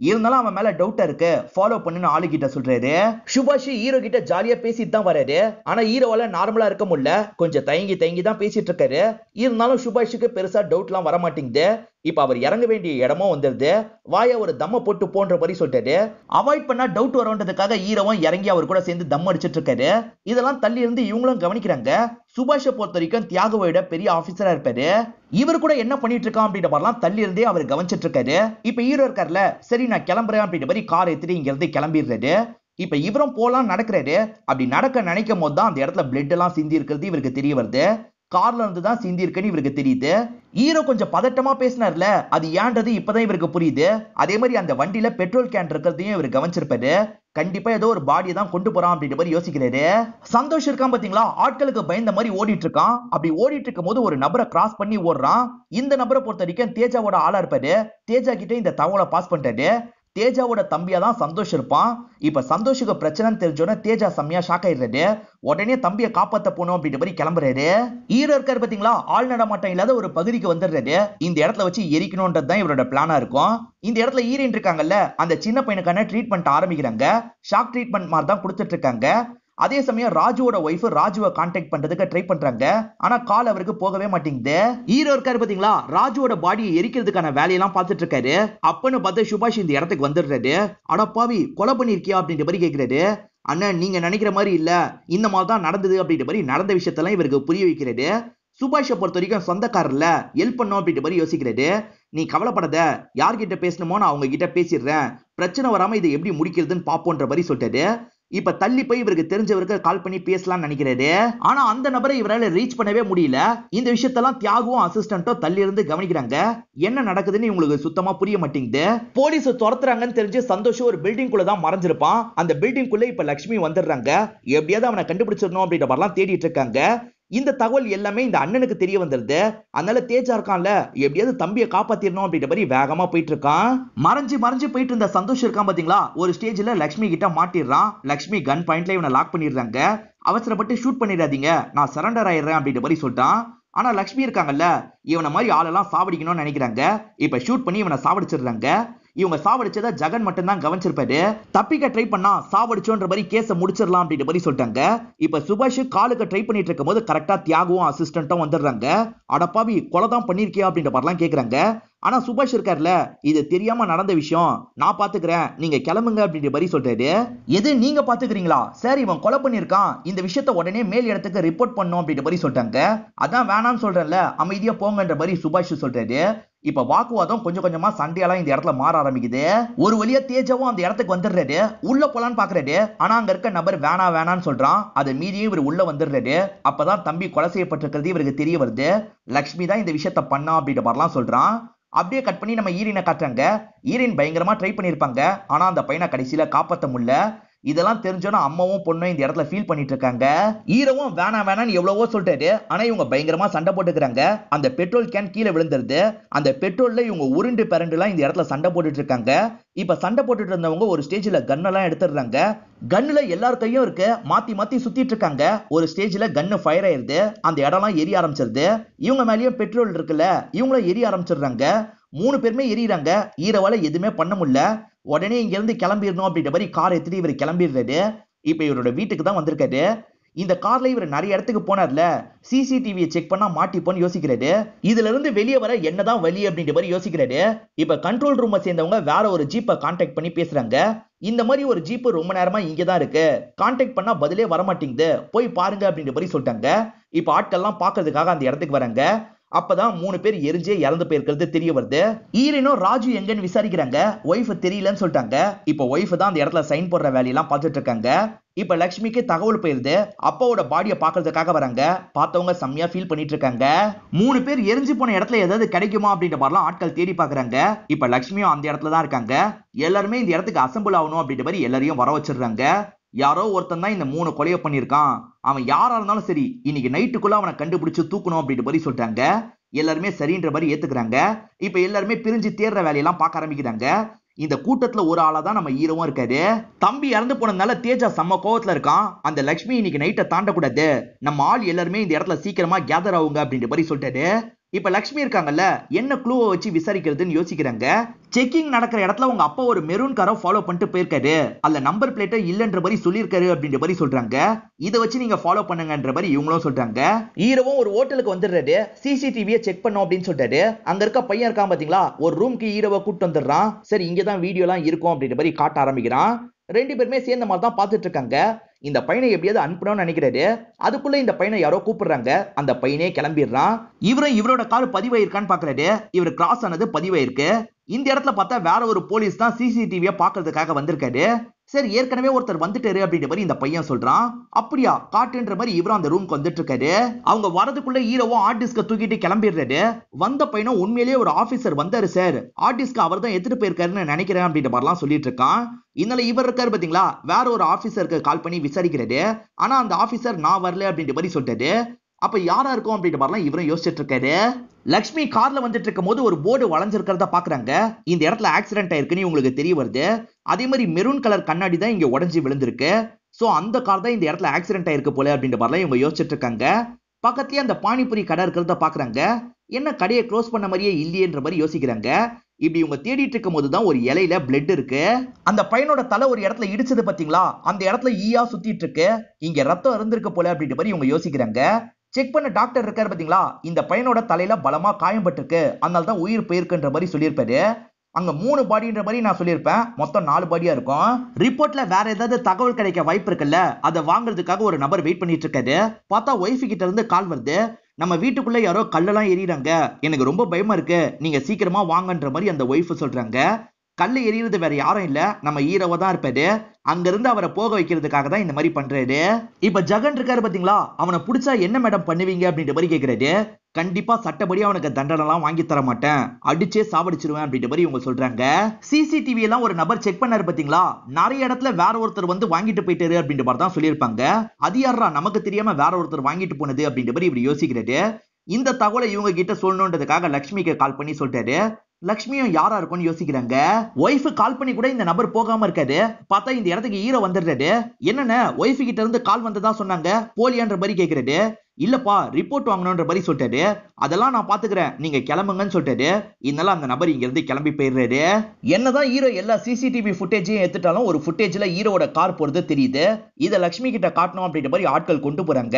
இருந்தாலும் அவன் மேல டவுட்டா இருக்கு, ஃபாலோ பண்ணுன்னு ஆளு கிட்ட சொல்றாரு. சுபாஷ் ஹீரோ கிட்ட ஜாலியா பேசிட்டு தான் வராரு. ஆனா ஹீரோவால நார்மலா இருக்க முடியல, கொஞ்சம் தயங்கி தான் பேசிட்டு இருக்காரு. இருந்தாலும் சுபாஷுக்கு பெருசா டவுட் எல்லாம் வர மாட்டேங்குது. இப்ப அவர் இறங்க வேண்டிய இடமும் வந்துருது. வாய ஒரு தம்ம போட்டு போன்ற மாதிரி சொல்லிட்டாரு. அவாய்ட் பண்ணா டவுட் வரும்ன்றதுக்காக ஹீரோவும் இறங்கி அவர் கூட சேர்ந்து தம் அடிச்சிட்டு இருக்காரு. இதெல்லாம் தள்ளி இருந்து இவங்களும் கவனிக்கிறாங்க. சுபாஷை பொறுத்த வரைக்கும் தியாகுவோட பெரிய ஆபீசரா இருப்பாரு. இவர் கூட என்ன பண்ணிட்டு இருக்கான் அப்படின்ற மாதிரிலாம் தள்ளி இருந்தே அவர் கவனிச்சிட்டு இருக்காரு. இப்ப ஹீரோ இருக்காருல, சரி நான் கிளம்புறேன் அப்படின்ற மாதிரி கார் எடுத்துட்டு இங்க இருந்து கிளம்பிடுறாரு. இப்ப இவரும் போலாம் நடக்கிறாரு. அப்படி நடக்க நினைக்கும் போது தான் அந்த இடத்துல பிளட் எல்லாம் சிந்தி இருக்கிறது இவருக்கு தெரிய வருது. கார்ல இருந்து தான் சிந்தி இருக்குன்னு இவருக்கு தெரியுது. ஹீரோ கொஞ்சம் பதட்டமா பேசினார்ல, அது ஏன்றது இப்பதான் இவருக்கு புரியுது. அதே மாதிரி அந்த வண்டியில பெட்ரோல் கேன் இருக்கிறதையும் இவர் கவனிச்சிருப்பாரு. கண்டிப்பா ஏதோ ஒரு பாடியை தான் கொண்டு போறான் அப்படின்ற மாதிரி யோசிக்கிறாரு. சந்தோஷ் இருக்கான் பாத்தீங்களா, ஆட்களுக்கு பயந்த மாதிரி ஓடிட்டு இருக்கான். அப்படி ஓடிட்டு இருக்கும் போது ஒரு நபரை கிராஸ் பண்ணி ஓடுறான். இந்த நபரை பொறுத்த வரைக்கும் தேஜாவோட ஆளா இருப்பாரு. தேஜா கிட்ட இந்த தகவலை பாஸ் பண்ணிட்டாரு. தேஜாவோட தம்பியா தான் சந்தோஷ் இருப்பான். இப்ப சந்தோஷுக்கு பிரச்சனைன்னு தெரிஞ்சோன்னா தேஜா செம்மையா ஷாக் ஆயிடுறாரு. உடனே தம்பியை காப்பாத்த போனோம் அப்படின்ற மாதிரி கிளம்புறாரு. ஹீரோ இருக்காரு பாத்தீங்களா, ஆள் நடமாட்டம் இல்லாத ஒரு பகுதிக்கு வந்துடுறாரு. இந்த இடத்துல வச்சு எரிக்கணும்ன்றது தான் இவரோட பிளானா இருக்கும். இந்த இடத்துல ஹீரோயின் இருக்காங்கல்ல, அந்த சின்ன பையனுக்கான ட்ரீட்மெண்ட் ஆரம்பிக்கிறாங்க. ஷாக் ட்ரீட்மெண்ட் மாதிரி தான் கொடுத்துட்டு இருக்காங்க. அதே சமயம் ராஜுவோட ஒய்ஃப் ராஜுவை கான்டாக்ட் பண்றதுக்கு ட்ரை பண்றாங்க. ஆனா கால் அவருக்கு போகவே மாட்டேங்குது. ஹீரோ இருக்காரு பாத்தீங்களா, ராஜுவோட பாடியை எரிக்கிறதுக்கான வேலையெல்லாம் பார்த்துட்டு இருக்காரு. அப்பன்னு பார்த்து சுபாஷ் இந்த இடத்துக்கு வந்துடுறாரு. அட பாவி, கொலை பண்ணிருக்கியா அப்படின்ற மாதிரி கேட்கிறாரு. அண்ணன், நீங்க நினைக்கிற மாதிரி இல்ல, இந்த மாதிரி தான் நடந்தது அப்படின்ற மாதிரி நடந்த விஷயத்தெல்லாம் இவருக்கு புரிய வைக்கிறாரு. சுபாஷை பொறுத்த வரைக்கும் சொந்தக்காரர்ல ஹெல்ப் பண்ணோம் அப்படின்ற மாதிரி யோசிக்கிறாரு. நீ கவலைப்படாத, யார்கிட்ட பேசணுமோ நான் அவங்க கிட்ட பேசிடுறேன், பிரச்சனை வராம இதை எப்படி முடிக்கிறதுன்னு பாப்போன்ற மாதிரி சொல்லிட்டாரு. இப்ப தள்ளி போய் இவருக்கு தெரிஞ்சவருக்கு கால் பண்ணி பேசலாம்னு நினைக்கிறாரு. ஆனா அந்த நபரை இவரால ரீச் பண்ணவே முடியல. இந்த விஷயத்தெல்லாம் தியாகவும் அசிஸ்டன்ட்டும் தள்ளி இருந்து கவனிக்கிறாங்க. என்ன நடக்குதுன்னு இவங்களுக்கு சுத்தமா புரிய மாட்டேங்குது. போலீஸ் துரத்துறாங்கன்னு தெரிஞ்சு சந்தோஷ் ஒரு பில்டிங் குள்ள தான் மறைஞ்சிருப்பான். அந்த பில்டிங் குள்ள இப்ப லட்சுமி வந்துடுறாங்க. எப்படியாவது அவனை கண்டுபிடிச்சிடணும் அப்படின்ற மாதிரிலாம் தேடிட்டு இருக்காங்க. இந்த தகவல் எல்லாமே இந்த அண்ணனுக்கு தெரிய வந்துருது. அதனால தேஜா இருக்கான்ல, எப்படியாவது தம்பியை காப்பாத்திரணும் அப்படின்ற மாதிரி வேகமா போயிட்டு இருக்கான். மறைஞ்சு போயிட்டு இருந்த சந்தோஷ் இருக்கான் பாத்தீங்களா, ஒரு ஸ்டேஜ்ல லட்சுமி கிட்ட மாட்டிடுறான். லட்சுமி கன் பாயிண்ட்ல இவனை லாக் பண்ணிடுறாங்க. அவசரப்பட்டு ஷூட் பண்ணிடாதீங்க, நான் சரண்டர் ஆயிடுறேன் அப்படின்ற மாதிரி சொல்லிட்டான். ஆனா லட்சுமி இருக்காங்கல்ல, இவனை மாதிரி ஆளெல்லாம் சாவடிக்கணும்னு நினைக்கிறாங்க. இப்ப ஷூட் பண்ணி இவனை சாவடிச்சிடுறாங்க. இவங்க சாவடிச்சத ஜெகன் மட்டும் தான் கவனிச்சிருப்பாரு. தப்பிக்க ட்ரை பண்ணா சாவடிச்சோன்ற மாதிரி கேஸ முடிச்சிடலாம் அப்படின்ற மாதிரி சொல்லிட்டாங்க. இப்ப சுபாஷ் காலுக்கு ட்ரை பண்ணிட்டு இருக்கும் போது கரெக்டா தியாகவும் அசிஸ்டன்ட்டும் வந்துடுறாங்க. அடப்பாவி, கொலை தான் பண்ணிருக்கியா அப்படின்ற மாதிரிலாம் கேக்குறாங்க. ஆனா சுபாஷ் இருக்காருல, இது தெரியாம நடந்த விஷயம், நான் பாத்துக்கிறேன், நீங்க கிளம்புங்க அப்படின்ற மாதிரி சொல்றாரு. எது, நீங்க பாத்துக்கிறீங்களா சார், இவன் கொலை பண்ணிருக்கான், இந்த விஷயத்த உடனே மேல் இடத்துக்கு ரிப்போர்ட் பண்ணும் அப்படின்ற மாதிரி சொல்றாங்க. அதான் வேணாம்னு சொல்றேன்ல, அமைதியா போங்கன்ற மாதிரி சுபாஷ் சொல்றாரு. இப்ப வாக்குவாதம் கொஞ்சம் கொஞ்சமா சண்டையெல்லாம் இந்த இடத்துல மாற ஆரம்பிக்குது. ஒரு வழியா தேஜாவும் அந்த இடத்துக்கு வந்துடுறாரு. உள்ள போலான்னு பாக்குறாரு. ஆனா அங்க இருக்க நபர் வேணான்னு சொல்றான். அதை மீறியும் இவர் உள்ள வந்துடுறாரு. அப்பதான் தம்பி கொலை செய்யப்பட்டிருக்கிறது இவருக்கு தெரிய வருது. லட்சுமி தான் இந்த விஷயத்த பண்ணா அப்படின்ற மாதிரிலாம் சொல்றான். அப்படியே கட் பண்ணி நம்ம ஈரினை காட்டுறாங்க. ஈரின் பயங்கரமா ட்ரை பண்ணிருப்பாங்க. ஆனா அந்த பையனை கடைசியில காப்பாத்த முடியல. இதெல்லாம் தெரிஞ்சோன்னா அம்மாவும் பொண்ணும் இந்த இடத்துல ஃபீல் பண்ணிட்டு இருக்காங்க. ஹீரோவும் வேணான்னு எவ்வளவோ சொல்லிட்டாரு. ஆனா இவங்க பயங்கரமா சண்டை போட்டுக்கிறாங்க. அந்த பெட்ரோல் கேன் கீழே விழுந்துருது. அந்த பெட்ரோல்ல இவங்க உருண்டு பரண்டுலாம் இந்த இடத்துல சண்டை போட்டுட்டு இருக்காங்க. இப்ப சண்டை போட்டுட்டு இருந்தவங்க ஒரு ஸ்டேஜ்ல கன்னெல்லாம் எடுத்துடுறாங்க. கன்னுல எல்லார் கையும் இருக்கு, மாத்தி சுத்திட்டு இருக்காங்க. ஒரு ஸ்டேஜ்ல கன்னு ஃபயர் ஆயிருது. அந்த இடம்லாம் எரிய ஆரம்பிச்சிருது. இவங்க மேலயும் பெட்ரோல் இருக்குல்ல, இவங்களும் எரிய ஆரம்பிச்சிடுறாங்க. 3 பேருமே எரியறாங்க. ஹீரோவால எதுவுமே பண்ண முடியல. உடனே இங்க இருந்து கிளம்பிடணும் அப்படின்ற மாதிரி கார் எடுத்துட்டு இவர் கிளம்பிடுறாரு. இப்ப இவரோட வீட்டுக்கு தான் வந்திருக்காரு. இந்த கார்ல இவர் நிறைய இடத்துக்கு போனார்ல, சிசிடிவியை செக் பண்ணா மாட்டிப்போன்னு யோசிக்கிறாரு. இதுல இருந்து வெளியே வர என்னதான் வழி அப்படின்ற மாதிரி யோசிக்கிறாரு. இப்ப கண்ட்ரோல் ரூமை சேர்ந்தவங்க வேற ஒரு ஜீப்பை கான்டாக்ட் பண்ணி பேசுறாங்க. இந்த மாதிரி ஒரு ஜீப் ரொம்ப நேரமா இங்கதான் இருக்கு, கான்டாக்ட் பண்ணா பதிலே வர மாட்டேங்குது, போய் பாருங்க அப்படின்ற மாதிரி சொல்லிட்டாங்க. இப்ப ஆட்கள்லாம் பாக்குறதுக்காக அந்த இடத்துக்கு வராங்க. அப்பதான் 3 பேர் எரிஞ்சே இறந்து போயிருக்கிறது தெரிய வருது. ஈரனும் ராஜு எங்கன்னு விசாரிக்கிறாங்க. ஒய்ஃப் தெரியலன்னு சொல்லிட்டாங்க. இப்ப ஒய்ஃப் தான் அந்த இடத்துல சைன் போடுற வேலையெல்லாம் பார்த்துட்டு இருக்காங்க. இப்ப லட்சுமிக்கு தகவல் போயிருது. அப்பாவோட பாடியை பாக்குறதுக்காக வராங்க. பார்த்தவங்க செம்மையா ஃபீல் பண்ணிட்டு இருக்காங்க. 3 பேர் எரிஞ்சு போன இடத்துல ஏதாவது கிடைக்குமா அப்படின்ற மாதிரிலாம் ஆட்கள் தேடி பாக்குறாங்க. இப்ப லட்சுமியும் அந்த இடத்துல தான் இருக்காங்க. எல்லாருமே இந்த இடத்துக்கு அசம்பிள் ஆகணும் அப்படின்ற மாதிரி எல்லாரையும் வர வச்சிடுறாங்க. யாரோ ஒருத்தன் தான் இந்த 3 கொலையை பண்ணிருக்கான், அவன் யாரா இருந்தாலும் சரி இன்னைக்கு நைட்டுக்குள்ள அவனை கண்டுபிடிச்சு தூக்கணும் அப்படின்ற மாதிரி சொல்றாங்க. எல்லாருமே சரின்ற மாதிரி ஏத்துக்கிறாங்க. இப்ப எல்லாருமே பிரிஞ்சு தேடுற வேலையெல்லாம் பார்க்க ஆரம்பிக்கிறாங்க. இந்த கூட்டத்துல ஒரு ஆளா தான் நம்ம ஹீரோவும் இருக்காரு. தம்பி இறந்து போனதுனால தேஜா செம்ம கோவத்துல இருக்கான். அந்த லட்சுமி இன்னைக்கு நைட்டை தாண்டக்கூடாது, நம்ம ஆள் எல்லாருமே இந்த இடத்துல சீக்கிரமா கேதர் ஆகுங்க அப்படின்ற மாதிரி சொல்லிட்டாரு. இப்ப லட்சுமி இருக்காங்கல்ல, என்ன க்ளூவை வச்சு விசாரிக்கிறதுன்னு யோசிக்கிறாங்க. செக்கிங் நடக்கிற இடத்துல உங்க அப்பா ஒரு மெரூன் காரை ஃபாலோ பண்ணிட்டு போயிருக்காரு, அதுல நம்பர் பிளேட்டை இல்லன்ற மாதிரி சொல்லியிருக்காரு அப்படின்ற மாதிரி சொல்றாங்க. இதை வச்சு நீங்க ஃபாலோ பண்ணுங்கன்ற மாதிரி இவங்களும் சொல்றாங்க. ஹீரோவும் ஒரு ஹோட்டலுக்கு வந்துடுறாரு. சிசிடிவியை செக் பண்ணோம் அப்படின்னு சொல்றாரு. அங்க இருக்க பையன் இருக்கான் பாத்தீங்களா, ஒரு ரூம்க்கு ஹீரோவை கூட்டு வந்துடுறான். சரி இங்கதான் வீடியோ எல்லாம் இருக்கும் அப்படின்ற மாதிரி காட்ட ஆரம்பிக்கிறான். 2 பேருமே சேர்ந்த மாதிரி தான் பாத்துட்டு இருக்காங்க. இந்த பையனை எப்படியாவது அனுப்பணும்னு நினைக்கிறாரு. அதுக்குள்ள இந்த பையனை யாரோ கூப்பிடுறாங்க. அந்த பையனே கிளம்பிடுறான். இவரோட கார் பதிவாயிருக்கான்னு பாக்குறாரு. இவர் கிராஸ் ஆனது பதிவாயிருக்கு. இந்த இடத்துல பார்த்தா வேற ஒரு போலீஸ் தான் சிசிடிவியை பாக்குறதுக்காக வந்திருக்காரு. சரி ஏற்கனவே ஒருத்தர் வந்துட்டாரு அப்படின்ற மாதிரி இந்த பையன் சொல்றான். அப்படியா காட்டுன்ற மாதிரி இவரும் அந்த ரூம்க்கு வந்துட்டு இருக்காரு. அவங்க வரதுக்குள்ள ஹீரோவும் ஹார்ட் டிஸ்க தூக்கிட்டு கிளம்பிடுறாரு. வந்த பையனும் உண்மையிலேயே ஒரு ஆபீசர் வந்தாரு சார், ஹார்ட் டிஸ்க் அவர் தான் எடுத்துட்டு போயிருக்காருன்னு நினைக்கிறேன் அப்படின்ற மாதிரிலாம் சொல்லிட்டு இருக்கான். இதனால இவர் இருக்காரு பாத்தீங்களா, வேற ஒரு ஆபீசருக்கு கால் பண்ணி விசாரிக்கிறாரு. ஆனா அந்த ஆபீசர் நான் வரல அப்படின்ற மாதிரி சொல்லிட்டாரு. அப்ப யாரா இருக்கும் அப்படின்ற மாதிரிலாம் இவரும் யோசிச்சுட்டு இருக்காரு. லக்ஷ்மி கார்ல வந்துட்டு இருக்கும் போது ஒரு போர்டு வளைஞ்சிருக்கிறத பாக்குறாங்க. இந்த இடத்துல ஆக்சிடென்ட் ஆயிருக்குன்னு உங்களுக்கு தெரிய வருது. அதே மாதிரி மெரூன் கலர் கண்ணாடி தான் இங்க உடைஞ்சு விழுந்திருக்கு. சோ அந்த கார் தான் இந்த இடத்துல ஆக்சிடென்ட் ஆயிருக்கு போல அப்படின்ற மாதிரிலாம் இவங்க யோசிச்சுட்டு இருக்காங்க. பக்கத்துலயே அந்த பானிபூரி கடை இருக்கிறத பாக்குறாங்க. என்ன கடையை க்ளோஸ் பண்ண மாதிரியே இல்லையன்ற மாதிரி யோசிக்கிறாங்க. இப்படி இவங்க தேடிட்டு இருக்கும் போதுதான் ஒரு இலையில பிளட் இருக்கு. அந்த பையனோட தலை ஒரு இடத்துல இடிச்சது பாத்தீங்களா, அந்த இடத்துல ஈயா சுத்திட்டு இருக்கு. இங்க ரத்தம் இருந்திருக்கு போல அப்படின்ற மாதிரி இவங்க யோசிக்கிறாங்க. செக் பண்ண டாக்டர் இருக்காரு பாத்தீங்களா, இந்த பையனோட தலையில பலமா காயம்பட்டிருக்கு, அதனால தான் உயிர் போயிருக்குன்ற மாதிரி சொல்லியிருப்பாரு. அங்க 3 பாடின்ற மாதிரி நான் சொல்லியிருப்பேன், மொத்தம் 4 பாடியா இருக்கும். ரிப்போர்ட்ல வேற ஏதாவது தகவல் கிடைக்க வாய்ப்பு இருக்குல்ல, அதை வாங்குறதுக்காக ஒரு நபர் வெயிட் பண்ணிட்டு இருக்காரு. பார்த்தா ஒய்ஃப் கிட்ட இருந்து கால் வருது. நம்ம வீட்டுக்குள்ள யாரோ கல்லெல்லாம் எறிறாங்க, எனக்கு ரொம்ப பயமா இருக்கு, நீங்க சீக்கிரமா வாங்கன்ற மாதிரி அந்த ஒய்ஃப் சொல்றாங்க. கல்லு எறிகிறது வேற யாரும் இல்ல, நம்ம ஹீரோவா தான் இருப்பாரு. அங்க இருந்து அவரை போக வைக்கிறதுக்காக தான் இந்த மாதிரி பண்றாரு. இப்ப ஜெகன் இருக்காரு பாத்தீங்களா, அவனை பிடிச்சா என்ன மேடம் பண்ணுவீங்க அப்படின்ற மாதிரி கேக்குறாரு. கண்டிப்பா சட்டப்படி அவனுக்கு தண்டனை எல்லாம் வாங்கி தர மாட்டேன், அடிச்சே சாவடிச்சிருவேன் அப்படின்ற மாதிரி இவங்க சொல்றாங்க. சிசிடிவி எல்லாம் ஒரு நபர் செக் பண்ணாரு பாத்தீங்களா, நிறைய இடத்துல வேற ஒருத்தர் வந்து வாங்கிட்டு போயிட்டாரு அப்படின்ற மாதிரி தான் சொல்லியிருப்பாங்க. அது யாரா நமக்கு தெரியாம வேற ஒருத்தர் வாங்கிட்டு போனது அப்படின்ற மாதிரி இப்படி யோசிக்கிறாரு. இந்த தகவலை இவங்க கிட்ட சொல்லணுன்றதுக்காக லக்ஷ்மிக்கு கால் பண்ணி சொல்லிட்டாரு. லக்ஷ்மியும் யாரா இருக்கும்னு யோசிக்கிறாங்க. ஒய்ஃப் கால் பண்ணி கூட இந்த நபர் போகாம இருக்காரு. பார்த்தா இந்த இடத்துக்கு ஹீரோ வந்துடுறாரு. என்னன்னு ஒய்ஃப் கிட்ட இருந்து கால் வந்ததா சொன்னாங்க, போலியான்ற மாதிரி கேக்குறாரு. இல்லப்பா ரிப்போர்ட் வாங்கணும்ன்ற மாதிரி சொல்லிட்டாரு. அதெல்லாம் நான் பாத்துக்கிறேன், நீங்க கிளம்புங்கன்னு சொல்லிட்டாரு. இதனால அந்த நபர் இங்க இருந்து கிளம்பி போயிடுறாரு. என்னதான் ஹீரோ எல்லா சிசிடிவி ஃபுட்டேஜையும் எடுத்துட்டாலும் ஒரு ஃபுட்டேஜ்ல ஹீரோட கார் போறது தெரியுது. இதை லக்ஷ்மி கிட்ட காட்டணும் அப்படின்ற மாதிரி ஆட்கள் கொண்டு போறாங்க.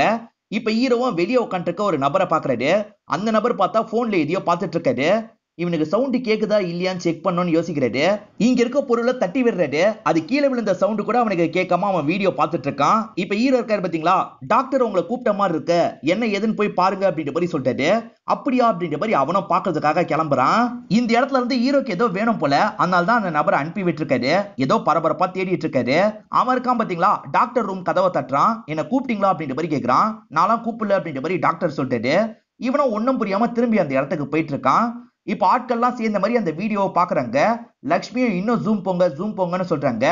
இப்ப ஹீரோவும் வெளியே உட்காந்துருக்க ஒரு நபரை பாக்குறாரு. அந்த நபர் பார்த்தா போன்ல எதையோ பார்த்துட்டு இருக்காரு. இவனுக்கு சவுண்ட் கேக்குதா இல்லையான்னு செக் பண்ணணும்னு யோசிக்கிறாரு. இங்க இருக்க பொருளை தட்டி விடுறாரு. அது கீழே விழுந்த சவுண்ட் கூட அவனுக்கு கேட்காம அவன் வீடியோ பார்த்துட்டு இருக்கான். இப்ப ஹீரோ இருக்காரு பாத்தீங்களா, டாக்டர் உங்களை கூப்பிட்ட மாதிரி இருக்கு, என்ன ஏதுன்னு போய் பாருங்க அப்படின்ற மாதிரி சொல்லிட்டாரு. அப்படியா அப்படின்ற மாதிரி அவனும் பாக்குறதுக்காக கிளம்புறான். இந்த இடத்துல இருந்து ஹீரோக்கு ஏதோ வேணும் போல, அதனால தான் அந்த நபரை அனுப்பி விட்டுருக்காரு. ஏதோ பரபரப்பா தேடிட்டு இருக்காரு. அவன் இருக்கான் பாத்தீங்களா, டாக்டர் ரூம் கதவை தட்டுறான். என்ன கூப்பிட்டீங்களா அப்படின்ற மாதிரி கேட்கறான். நான்லாம் கூப்பிடல அப்படின்ற மாதிரி டாக்டர் சொல்லிட்டாரு. இவனும் ஒன்னும் புரியாம திரும்பி அந்த இடத்துக்கு போயிட்டு இருக்கான். இப்ப ஆட்கள்லாம் சேர்ந்த மாதிரி அந்த வீடியோவை பாக்குறாங்க. லக்ஷ்மியும் இன்னும் ஜூம் போங்கன்னு சொல்றாங்க.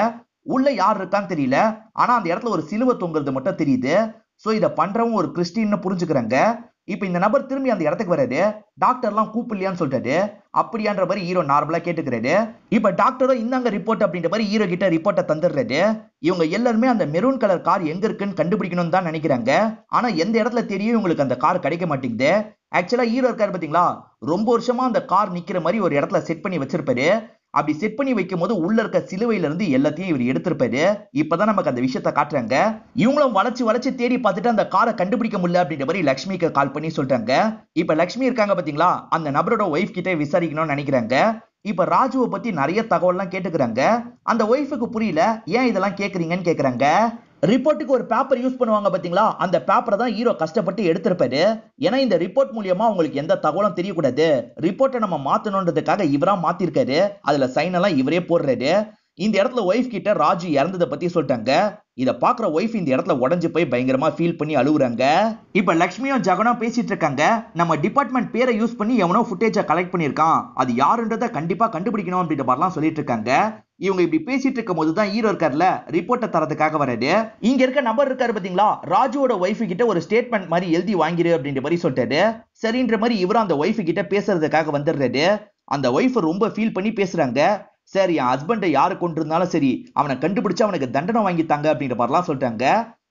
உள்ள யார் இருக்கான்னு தெரியல, ஆனா அந்த இடத்துல ஒரு சிலுவை தொங்குறது மட்டும் தெரியுது. சோ இத பண்றவங்க ஒரு கிறிஸ்டின்னு புரிஞ்சுக்கிறாங்க. இப்ப இந்த நபர் திரும்பி அந்த இடத்துக்கு வராரு. டாக்டர்லாம் கூப்பிடலையான்னு சொல்றாரு. அப்படியான்ற மாதிரி ஹீரோ நார்மலா கேட்டுக்கிறாரு. இப்ப டாக்டரும் இந்தாங்க ரிப்போர்ட் அப்படின்ற மாதிரி ஹீரோ கிட்ட ரிப்போர்ட்டை தந்துடுறாரு. இவங்க எல்லாருமே அந்த மெரூன் கலர் கார் எங்க இருக்குன்னு கண்டுபிடிக்கணும்னு தான் நினைக்கிறாங்க. ஆனா எந்த இடத்துல தெரியும் இவங்களுக்கு அந்த கார் கிடைக்க மாட்டேங்குது. ஆக்சுவலா ஹீரோ இருக்காரு பாத்தீங்களா, ரொம்ப வருஷமா அந்த கார் நிக்கிற மாதிரி ஒரு இடத்துல செட் பண்ணி வச்சிருப்பாரு. அப்படி செட் பண்ணி வைக்கும் போது உள்ள இருக்க சிலுவையில இருந்து எல்லாத்தையும் இவர் எடுத்திருப்பாரு. இப்பதான் நமக்கு அந்த விஷயத்தை காட்டுறாங்க. இவங்களும் வளைச்சு தேடி பார்த்துட்டு அந்த காரை கண்டுபிடிக்க முடியல அப்படின்ற மாதிரி லக்ஷ்மிக்கு கால் பண்ணி சொல்றாங்க. இப்ப லக்ஷ்மி இருக்காங்க பாத்தீங்களா, அந்த நபரோட ஒய்ஃப் கிட்ட விசாரிக்கணும்னு நினைக்கிறாங்க. இப்ப ராஜுவை பத்தி நிறைய தகவல்லாம் கேட்டுக்கிறாங்க. அந்த ஒய்ஃபுக்கு புரியல, ஏன் இதெல்லாம் கேக்குறீங்கன்னு கேக்குறாங்க. ரிப்போர்ட்டுக்கு ஒரு பேப்பர் யூஸ் பண்ணுவாங்க பாத்தீங்களா, அந்த பேப்பரை தான் ஹீரோ கஷ்டப்பட்டு எடுத்திருப்பாரு. ஏன்னா இந்த ரிப்போர்ட் மூலியமா உங்களுக்கு எந்த தகவலும் தெரியக்கூடாது, ரிப்போர்ட்டை நம்ம மாத்தணுன்றதுக்காக இவரா மாத்திருக்காரு. அதுல சைன் எல்லாம் இவரே போடுறாரு. இந்த இடத்துல ஒய்ஃப் கிட்ட ராஜு இறந்ததை பத்தி சொல்லிட்டாங்க. இத பாக்குற ஒய்ஃப் இந்த இடத்துல உடஞ்சு போய் பயங்கரமா ஃபீல் பண்ணி அழுகுறாங்க. இப்ப லக்ஷ்மியும் ஜெகனும் பேசிட்டு இருக்காங்க. நம்ம டிபார்ட்மெண்ட் பேரை யூஸ் பண்ணி எவனோ ஃபுட்டேஜை கலெக்ட் பண்ணிருக்கான், அது யாருன்றதை கண்டிப்பா கண்டுபிடிக்கணும் அப்படின்ற மாதிரிலாம் சொல்லிட்டு இருக்காங்க. இவங்க இப்படி பேசிட்டு இருக்கும் போதுதான் ஹீரோ இருக்கார்ல, ரிப்போர்ட்டை தரதுக்காக வராரு. இங்க இருக்க நபர் இருக்காரு பாத்தீங்களா, ராஜுவோட ஒய்ஃப் கிட்ட ஒரு ஸ்டேட்மெண்ட் மாதிரி எழுதி வாங்கிரு அப்படின்ற மாதிரி சொல்லிட்டாரு. சரின்ற மாதிரி இவரும் அந்த ஒய்ஃப் கிட்ட பேசுறதுக்காக வந்துடுறாரு. அந்த ஒய்ஃப் ரொம்ப ஃபீல் பண்ணி பேசுறாங்க. சரி, என் ஹஸ்பண்டை யாரு கொண்டு இருந்தாலும் சரி, அவனை கண்டுபிடிச்சு அவனுக்கு தண்டனை வாங்கித்தாங்க அப்படின்ற மாதிரிலாம் சொல்றாங்க.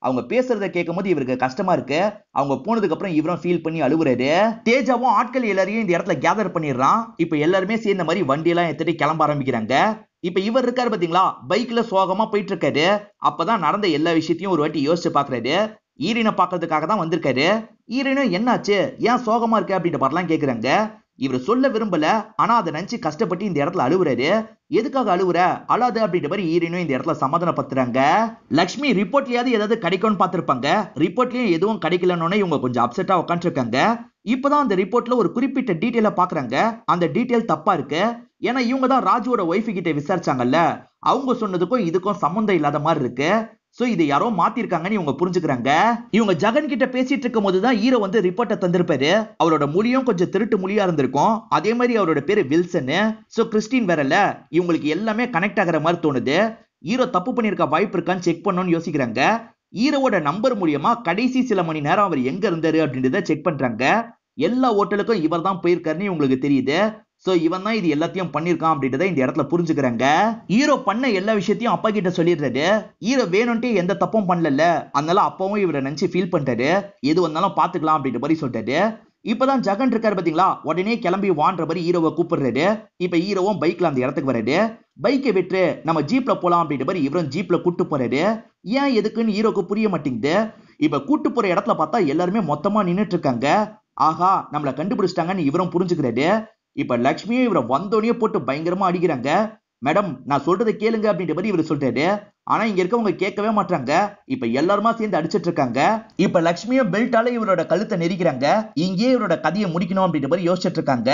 அவங்க பேசுறத கேட்கும் போது இவருக்கு கஷ்டமா இருக்கு. அவங்க போனதுக்கு அப்புறம் இவரும் ஃபீல் பண்ணி அழுகுறாரு. தேஜாவும் ஆட்கள் எல்லாரையும் இந்த இடத்துல கேதர் பண்ணிடுறான். இப்ப எல்லாருமே சேர்ந்த மாதிரி வண்டி எல்லாம் எடுத்துட்டு கிளம்ப ஆரம்பிக்கிறாங்க. இப்ப இவர் இருக்காரு பாத்தீங்களா, பைக்ல சோகமா போயிட்டு இருக்காரு. அப்பதான் நடந்த எல்லா விஷயத்தையும் ஒரு வாட்டி யோசிச்சு பாக்குறாரு. ஈரினை பாக்குறதுக்காக தான் வந்திருக்காரு. ஈரினும் என்னாச்சு, ஏன் சோகமா இருக்கு அப்படின்ற மாதிரிலாம் கேக்குறாங்க. இவர் சொல்ல விரும்பல, ஆனா அதை நினைச்சு கஷ்டப்பட்டு இந்த இடத்துல அழுவுறாரு. எதுக்காக அழுவுற, அழாது அப்படின்ற மாதிரி ஈரினும் இந்த இடத்துல சமாதானப்படுத்துறாங்க. லக்ஷ்மி ரிப்போர்ட்லயாவது ஏதாவது கிடைக்கும்னு பார்த்திருப்பாங்க. ரிப்போர்ட்லயும் எதுவும் கிடைக்கலன்னு இவங்க கொஞ்சம் அப்செட்டா உட்காந்துருக்காங்க. இப்பதான் அந்த ரிப்போர்ட்ல ஒரு குறிப்பிட்ட டீட்டெயில பாக்குறாங்க. அந்த டீட்டெயில் தப்பா இருக்கு. ஏன்னா இவங்க தான் ராஜுவோட ஒய்ஃப் கிட்ட விசாரிச்சாங்கல்ல, அவங்க சொன்னதுக்கும் இதுக்கும் சம்மந்தம் இல்லாத மாதிரி இருக்கு. சோ இதை யாரோ மாத்திருக்காங்கன்னு இவங்க புரிஞ்சுக்கிறாங்க. இவங்க ஜெகன் கிட்ட பேசிட்டு இருக்கும் போதுதான் ஹீரோ வந்து ரிப்போர்ட்டை தந்திருப்பாரு. அவரோட மொழியும் கொஞ்சம் திருட்டு மொழியா இருந்திருக்கும். அதே மாதிரி அவரோட பேரு வில்சன். சோ கிறிஸ்டின் வேறல, இவங்களுக்கு எல்லாமே கனெக்ட் ஆகிற மாதிரி தோணுது. ஹீரோ தப்பு பண்ணிருக்க வாய்ப்பு இருக்கான்னு செக் பண்ணணும்னு யோசிக்கிறாங்க. ஹீரோவோட நம்பர் மூலியமா கடைசி சில மணி நேரம் அவர் எங்க இருந்தாரு அப்படின்றத செக் பண்றாங்க. எல்லா ஹோட்டலுக்கும் இவர் தான் போயிருக்காருன்னு இவங்களுக்கு தெரியுது. சோ இவன் தான் இது எல்லாத்தையும் பண்ணிருக்கான் அப்படின்றத இந்த இடத்துல புரிஞ்சுக்கிறாங்க. ஹீரோ பண்ண எல்லா விஷயத்தையும் அப்பா கிட்ட சொல்லிடுறாரு. ஹீரோ வேணும்ட்டே எந்த தப்பும் பண்ணல, அதனால அப்பாவும் இவரை நினைச்சு ஃபீல் பண்ணிட்டாரு. எது வந்தாலும் பாத்துக்கலாம் அப்படின்ற மாதிரி சொல்லிட்டாரு. இப்பதான் ஜெகன் இருக்காரு பாத்தீங்களா, உடனே கிளம்பி வான்ற மாதிரி ஹீரோவை கூப்பிடுறாரு. இப்ப ஹீரோவும் பைக்ல அந்த இடத்துக்கு வராரு. பைக்கை விட்டு நம்ம ஜீப்ல போலாம் அப்படின்ற மாதிரி இவரும் ஜீப்ல கூட்டு போறாரு. ஏன் எதுக்குன்னு ஹீரோக்கு புரிய மாட்டேங்குது. இப்ப கூட்டு போற இடத்துல பார்த்தா எல்லாருமே மொத்தமா நின்னுட்டு இருக்காங்க. ஆஹா, நம்மள கண்டுபிடிச்சிட்டாங்கன்னு இவரும் புரிஞ்சுக்கிறாரு. இப்ப லட்சுமியும் இவரை வந்தோடனே போட்டு பயங்கரமா அடிக்கிறாங்க. மேடம், நான் சொல்றதை கேளுங்க அப்படின்ற மாதிரி இவர் சொல்றாரு. ஆனா இங்க இருக்கவங்க கேட்கவே மாட்டாங்க. இப்ப எல்லாருமா சேர்ந்து அடிச்சிட்டு இருக்காங்க. இப்ப லட்சுமியும் பெல்ட்டால இவரோட கழுத்தை நெரிக்கிறாங்க. இங்கேயே இவரோட கதையை முடிக்கணும் அப்படின்ற மாதிரி யோசிச்சுட்டு இருக்காங்க.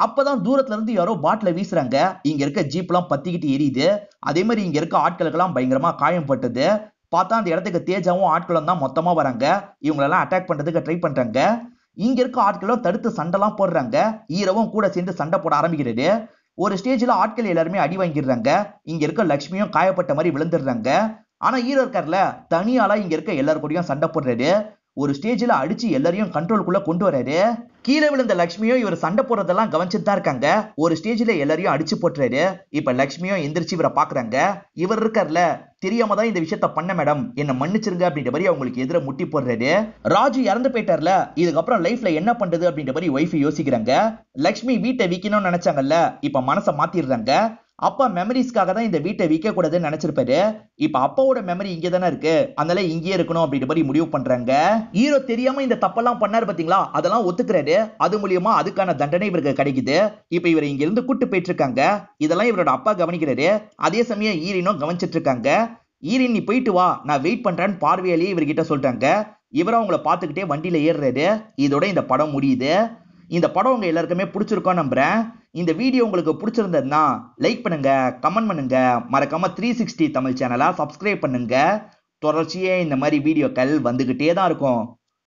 அப்பதான் தூரத்துல இருந்து யாரோ பாட்டில வீசுறாங்க. இங்க இருக்க ஜீப் எல்லாம் பத்திக்கிட்டு எரியுது. அதே மாதிரி இங்க இருக்க ஆட்களுக்கெல்லாம் பயங்கரமா காயம் பட்டது. பார்த்தா அந்த இடத்துக்கு தேஜாவும் ஆட்களும் தான் மொத்தமா வராங்க. இவங்களெல்லாம் அட்டாக் பண்றதுக்கு ட்ரை பண்றாங்க. இங்க இருக்க ஆட்களும் தடுத்து சண்டைலாம் போடுறாங்க. ஹீரோவும் கூட சேர்ந்து சண்டை போட ஆரம்பிக்கிறது. ஒரு ஸ்டேஜ்ல ஆட்கள் எல்லாருமே அடி வாங்கிடுறாங்க. இங்க இருக்க லட்சுமியும் காயப்பட்ட மாதிரி விழுந்துடுறாங்க. ஆனா ஹீரோ இருக்கார்ல, தனியாளா இங்க இருக்க எல்லாரு கூடயும் சண்டை போடுறாரு. ஒரு ஸ்டேஜ்ல அடிச்சு எல்லாரையும் கண்ட்ரோலுக்குள்ள கொண்டு வராரு. கீழே விழுந்த லட்சுமியும் இவர் சண்டை போடுறதெல்லாம் கவனிச்சுட்டு தான் இருக்காங்க. ஒரு ஸ்டேஜ்ல எல்லாரையும் அடிச்சு போட்டுறாரு. இப்ப லட்சுமியும் எந்திரிச்சு இவரை பாக்குறாங்க. இவர் இருக்கார்ல, தெரியாம தான் இந்த விஷயத்த பண்ண மேடம், என்ன மன்னிச்சிருங்க அப்படின்ற மாதிரி அவங்களுக்கு எதிர முட்டி போடுறாரு. ராஜு இறந்து போயிட்டார்ல, இதுக்கப்புறம் லைஃப்ல என்ன பண்றது அப்படின்ற மாதிரி ஒய்ஃப் யோசிக்கிறாங்க. லட்சுமி வீட்டை விக்கணும்னு நினைச்சாங்கல்ல, இப்ப மனசை மாத்திடுறாங்க. அப்பா மெமரிஸ்க்காக தான் இந்த வீட்டை விற்க கூடாதுன்னு நினைச்சிருப்பாரு. இப்ப அப்பாவோட மெமரி இங்கே தானே இருக்கு, அதனால இங்கே இருக்கணும் அப்படின்ற மாதிரி முடிவு பண்றாங்க. ஹீரோ தெரியாம இந்த தப்பெல்லாம் பண்ணாரு பாத்தீங்களா, அதெல்லாம் ஒத்துக்கிறாரு. அது மூலியமா அதுக்கான தண்டனை இவருக்கு கிடைக்குது. இப்ப இவர் இங்க இருந்து கூட்டு போயிட்டு இருக்காங்க. இதெல்லாம் இவரோட அப்பா கவனிக்கிறாரு. அதே சமயம் ஈரினும் கவனிச்சிட்டு இருக்காங்க. ஈரின், நீ போயிட்டு வா, நான் வெயிட் பண்றேன்னு பார்வையாலேயே இவர்கிட்ட சொல்றாங்க. இவரும் அவங்கள பாத்துக்கிட்டே வண்டியில ஏறுறாரு. இதோட இந்த படம் முடியுது. இந்த படம் உங்க எல்லாருக்குமே பிடிச்சிருக்கோம் நம்புறேன். இந்த வீடியோ உங்களுக்கு பிடிச்சிருந்ததுன்னா லைக் பண்ணுங்க, கமெண்ட் பண்ணுங்க, மறக்காம 360 தமிழ் சேனலை சப்ஸ்கிரைப் பண்ணுங்க. தொடர்ச்சியே இந்த மாதிரி வீடியோக்கள் வந்துகிட்டே தான் இருக்கும்.